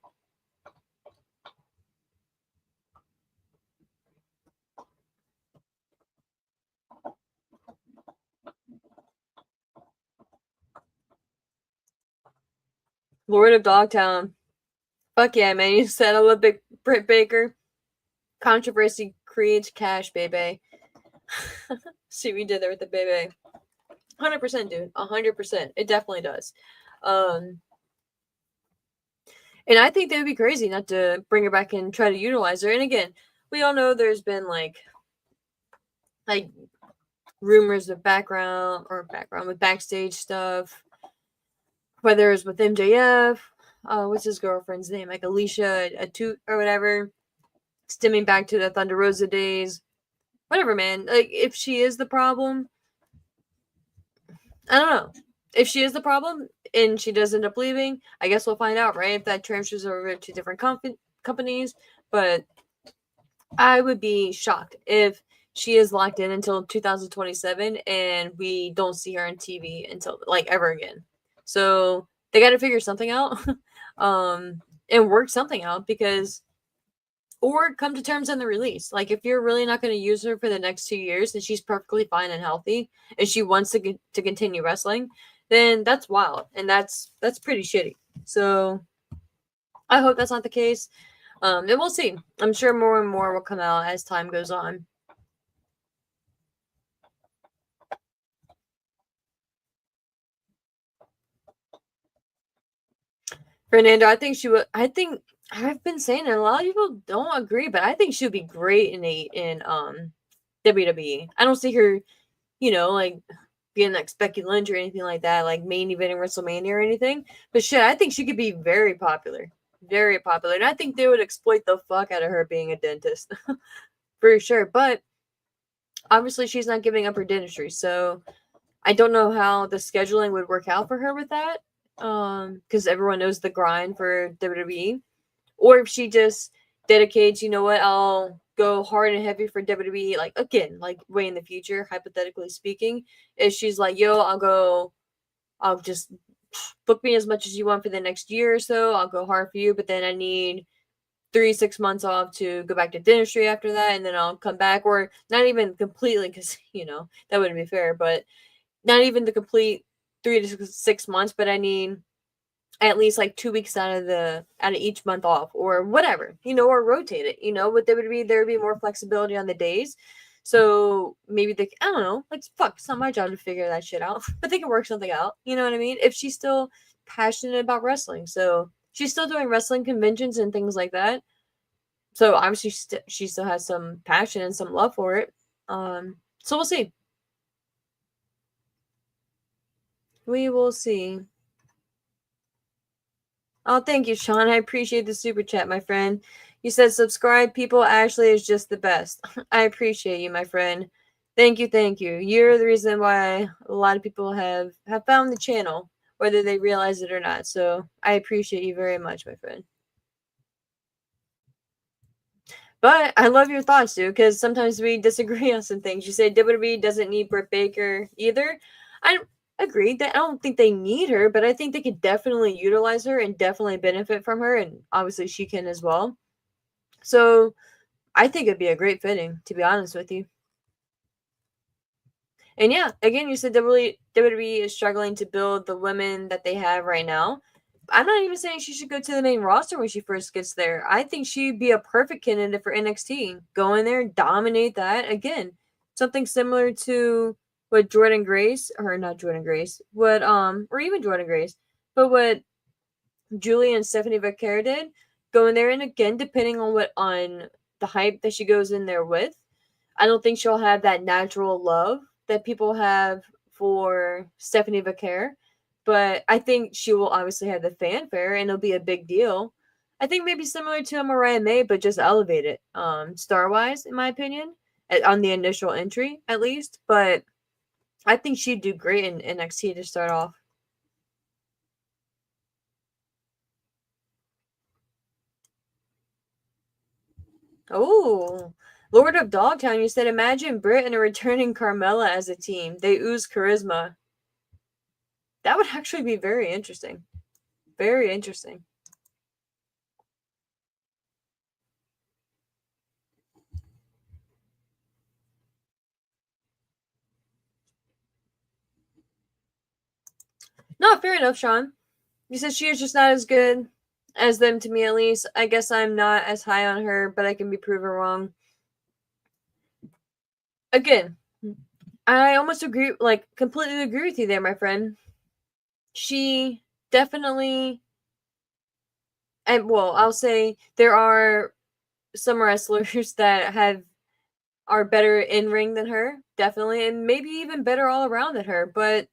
Lord of Dogtown. Fuck yeah, man. You said Olympic Britt Baker. Controversy creates cash, baby. See what we did there with the baby. 100%, dude. 100%. It definitely does. Um, and I think they would be crazy not to bring her back and try to utilize her. And again, we all know there's been like rumors of background with backstage stuff, whether it's with MJF, what's his girlfriend's name, like Alicia, a toot or whatever, stemming back to the Thunder Rosa days. Whatever, man. Like, if she is the problem, I don't know. If she is the problem and she does end up leaving, I guess we'll find out, right? If that transfers over to different companies. But I would be shocked if she is locked in until 2027 and we don't see her on TV until like ever again. So they got to figure something out, and work something out because, or come to terms on the release. Like if you're really not going to use her for the next 2 years and she's perfectly fine and healthy and she wants to continue wrestling, then that's wild and that's pretty shitty. So I hope that's not the case. And we'll see. I'm sure more and more will come out as time goes on. Fernando, I think she would. I think I've been saying it. A lot of people don't agree, but I think she would be great in WWE. I don't see her, like being like Becky Lynch or anything like that, like main event in WrestleMania or anything. But shit, I think she could be very popular, and I think they would exploit the fuck out of her being a dentist, for sure. But obviously, she's not giving up her dentistry, so I don't know how the scheduling would work out for her with that. Because everyone knows the grind for WWE, or if she just dedicates, you know what, I'll go hard and heavy for WWE, like again, like way in the future, hypothetically speaking, if she's like, yo, I'll just book me as much as you want for the next year or so, I'll go hard for you, but then I need 6 months off to go back to dentistry after that, and then I'll come back, or not even completely, because that wouldn't be fair, but not even the complete 3 to 6 months, but I need at least like 2 weeks out of each month off or whatever, or rotate it, what there would be more flexibility on the days. So maybe I don't know, like fuck, it's not my job to figure that shit out, but they can work something out. You know what I mean? If she's still passionate about wrestling, so she's still doing wrestling conventions and things like that. So obviously she still has some passion and some love for it. So we'll see. We will see. Oh, thank you, Sean. I appreciate the super chat, my friend. You said subscribe, people. Ashley is just the best. I appreciate you, my friend. Thank you, thank you. You're the reason why a lot of people have found the channel, whether they realize it or not. So I appreciate you very much, my friend. But I love your thoughts, dude, because sometimes we disagree on some things. You say WWE doesn't need Britt Baker either. I agree that I don't think they need her, but I think they could definitely utilize her and definitely benefit from her, and obviously she can as well. So I think it'd be a great fitting, to be honest with you. And yeah, again, you said WWE is struggling to build the women that they have right now. I'm not even saying she should go to the main roster when she first gets there. I think she'd be a perfect candidate for NXT. Go in there, dominate that. Again, something similar to what Jordan Grace, or not Jordan Grace, or even Jordan Grace, but what Julie and Stephanie Vaquer did. Go in there, and again, depending on the hype that she goes in there with, I don't think she'll have that natural love that people have for Stephanie Vaquer, but I think she will obviously have the fanfare and it'll be a big deal. I think maybe similar to a Mariah May, but just elevated, star wise, in my opinion, on the initial entry at least. But I think she'd do great in NXT to start off. Oh, Lord of Dogtown, you said imagine Britt and a returning Carmella as a team. They ooze charisma. That would actually be very interesting. Very interesting. No, fair enough, Sean. He says she is just not as good as them, to me at least. I guess I'm not as high on her, but I can be proven wrong. Again, I almost agree, like, completely agree with you there, my friend. She definitely, and well, I'll say there are some wrestlers that are better in ring than her, definitely, and maybe even better all around than her. But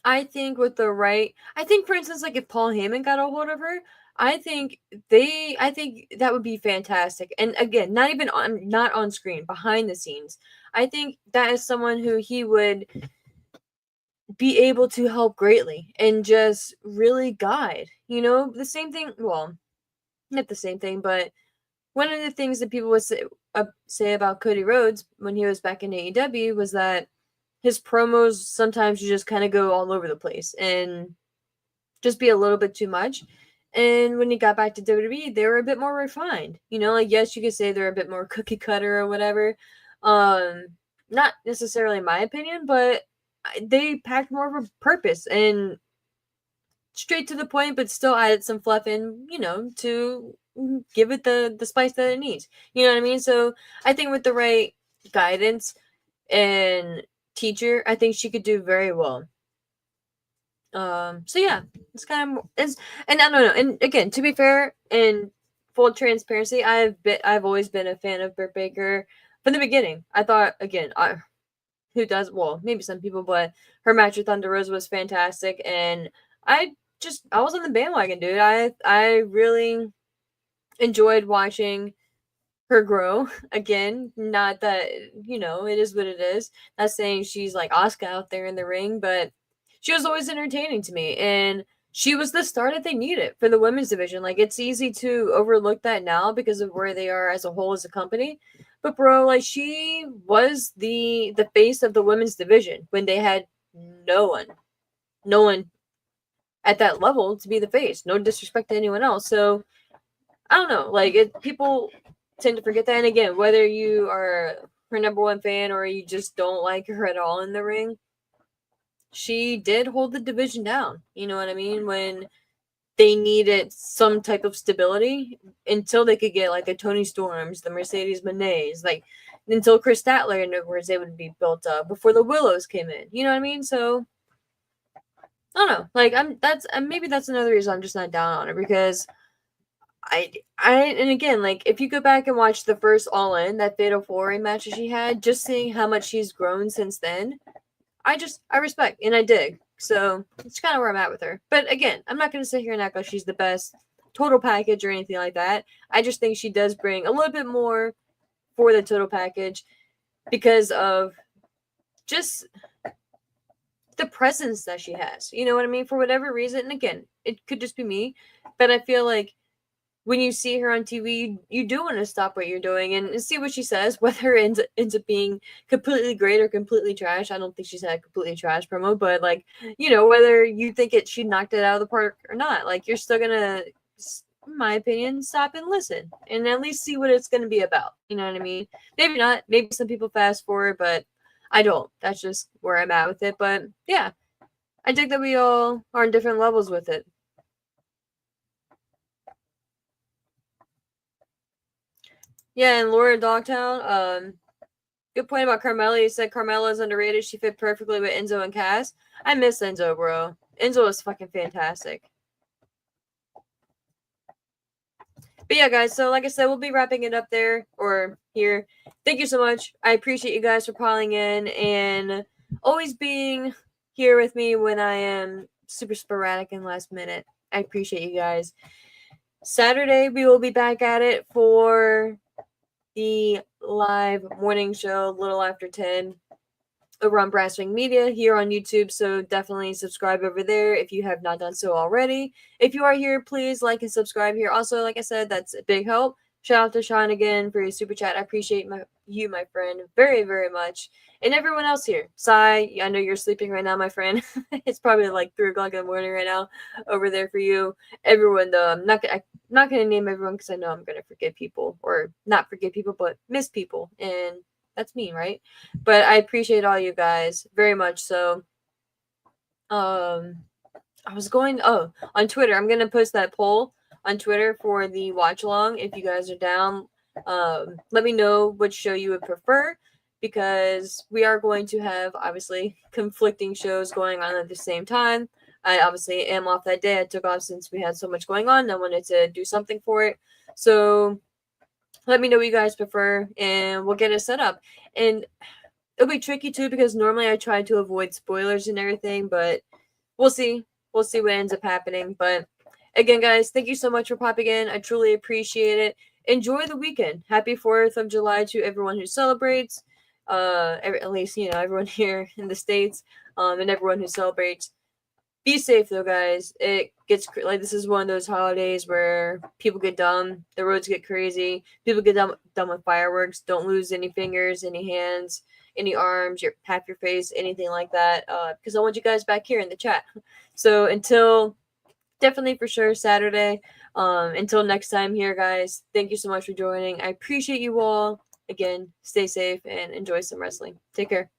I think with the right, I think for instance, like if Paul Heyman got a hold of her, I think that would be fantastic. And again, not on screen, behind the scenes. I think that is someone who he would be able to help greatly and just really guide. You know, the same thing. Well, not the same thing, but one of the things that people would say about Cody Rhodes when he was back in AEW was that his promos sometimes just kind of go all over the place and just be a little bit too much. And when he got back to WWE, they were a bit more refined. You know, like yes, you could say they're a bit more cookie cutter or whatever. Um, Not necessarily my opinion, but they packed more of a purpose and straight to the point, but still added some fluff in, you know, to give it the spice that it needs. You know what I mean? So I think with the right guidance and teacher, I think she could do very well. So yeah, it's kind of it's and I don't know. And again, to be fair and full transparency, I've always been a fan of Britt Baker from the beginning. I thought again, who does well, maybe some people, but her match with Thunder Rose was fantastic, and I was on the bandwagon, dude. I really enjoyed watching her grow again. Not that, you know, it is what it is. Not saying she's like Asuka out there in the ring, but she was always entertaining to me, and she was the star that they needed for the women's division. Like it's easy to overlook that now because of where they are as a whole as a company. But bro, like she was the face of the women's division when they had no one, no one at that level to be the face. No disrespect to anyone else. So I don't know. Like people tend to forget that. And again, whether you are her number one fan or you just don't like her at all in the ring, she did hold the division down. You know what I mean? When they needed some type of stability until they could get like the Tony Storms, the Mercedes Monets, like until Chris Statler was able to be built up before the Willows came in. You know what I mean? So I don't know. Like maybe that's another reason I'm just not down on her because and again, like if you go back and watch the first All In, that Fatal 4 match that she had, just seeing how much she's grown since then, I respect and I dig. So it's kind of where I'm at with her. But again, I'm not gonna sit here and act like she's the best total package or anything like that. I just think she does bring a little bit more for the total package because of just the presence that she has. You know what I mean? For whatever reason, and again, it could just be me, but I feel like when you see her on TV, you do want to stop what you're doing and see what she says, whether it ends up being completely great or completely trash. I don't think she's had a completely trash promo, but like, you know, whether you think she knocked it out of the park or not, like you're still gonna, in my opinion, stop and listen and at least see what it's gonna be about. You know what I mean? Maybe not. Maybe some people fast forward, but I don't. That's just where I'm at with it. But yeah, I think that we all are on different levels with it. Yeah, and Laura Dogtown, good point about Carmella. You said Carmella is underrated. She fit perfectly with Enzo and Cass. I miss Enzo, bro. Enzo is fucking fantastic. But yeah, guys, so like I said, we'll be wrapping it up there or here. Thank you so much. I appreciate you guys for calling in and always being here with me when I am super sporadic and last minute. I appreciate you guys. Saturday, we will be back at it for the live morning show, a little after 10, over on Brasswing Media here on YouTube. So definitely subscribe over there if you have not done so already. If you are here, please like and subscribe here. Also, like I said, that's a big help. Shout out to Sean again for your super chat. I appreciate you, my friend, very, very much. And everyone else here. Sai, I know you're sleeping right now, my friend. It's probably like 3 o'clock in the morning right now over there for you. Everyone, though, I'm not going to name everyone because I know I'm going to forget people. Or not forget people, but miss people. And that's me, right? But I appreciate all you guys very much. So, I was going on Twitter. I'm gonna post that poll on Twitter for the watch along. If you guys are down, let me know which show you would prefer, because we are going to have obviously conflicting shows going on at the same time. I obviously am off that day. I took off since we had so much going on. I wanted to do something for it. So let me know what you guys prefer, and we'll get it set up. And it'll be tricky too, because normally I try to avoid spoilers and everything, but we'll see. We'll see what ends up happening. But again, guys, thank you so much for popping in. I truly appreciate it. Enjoy the weekend. Happy 4th of July to everyone who celebrates. At least, everyone here in the States, and everyone who celebrates. Be safe though, guys. It gets like, this is one of those holidays where people get dumb, the roads get crazy, people get dumb with fireworks. Don't lose any fingers, any hands, any arms, half your face, anything like that. Because I want you guys back here in the chat. So until definitely for sure Saturday. Until next time here, guys. Thank you so much for joining. I appreciate you all. Again, stay safe and enjoy some wrestling. Take care.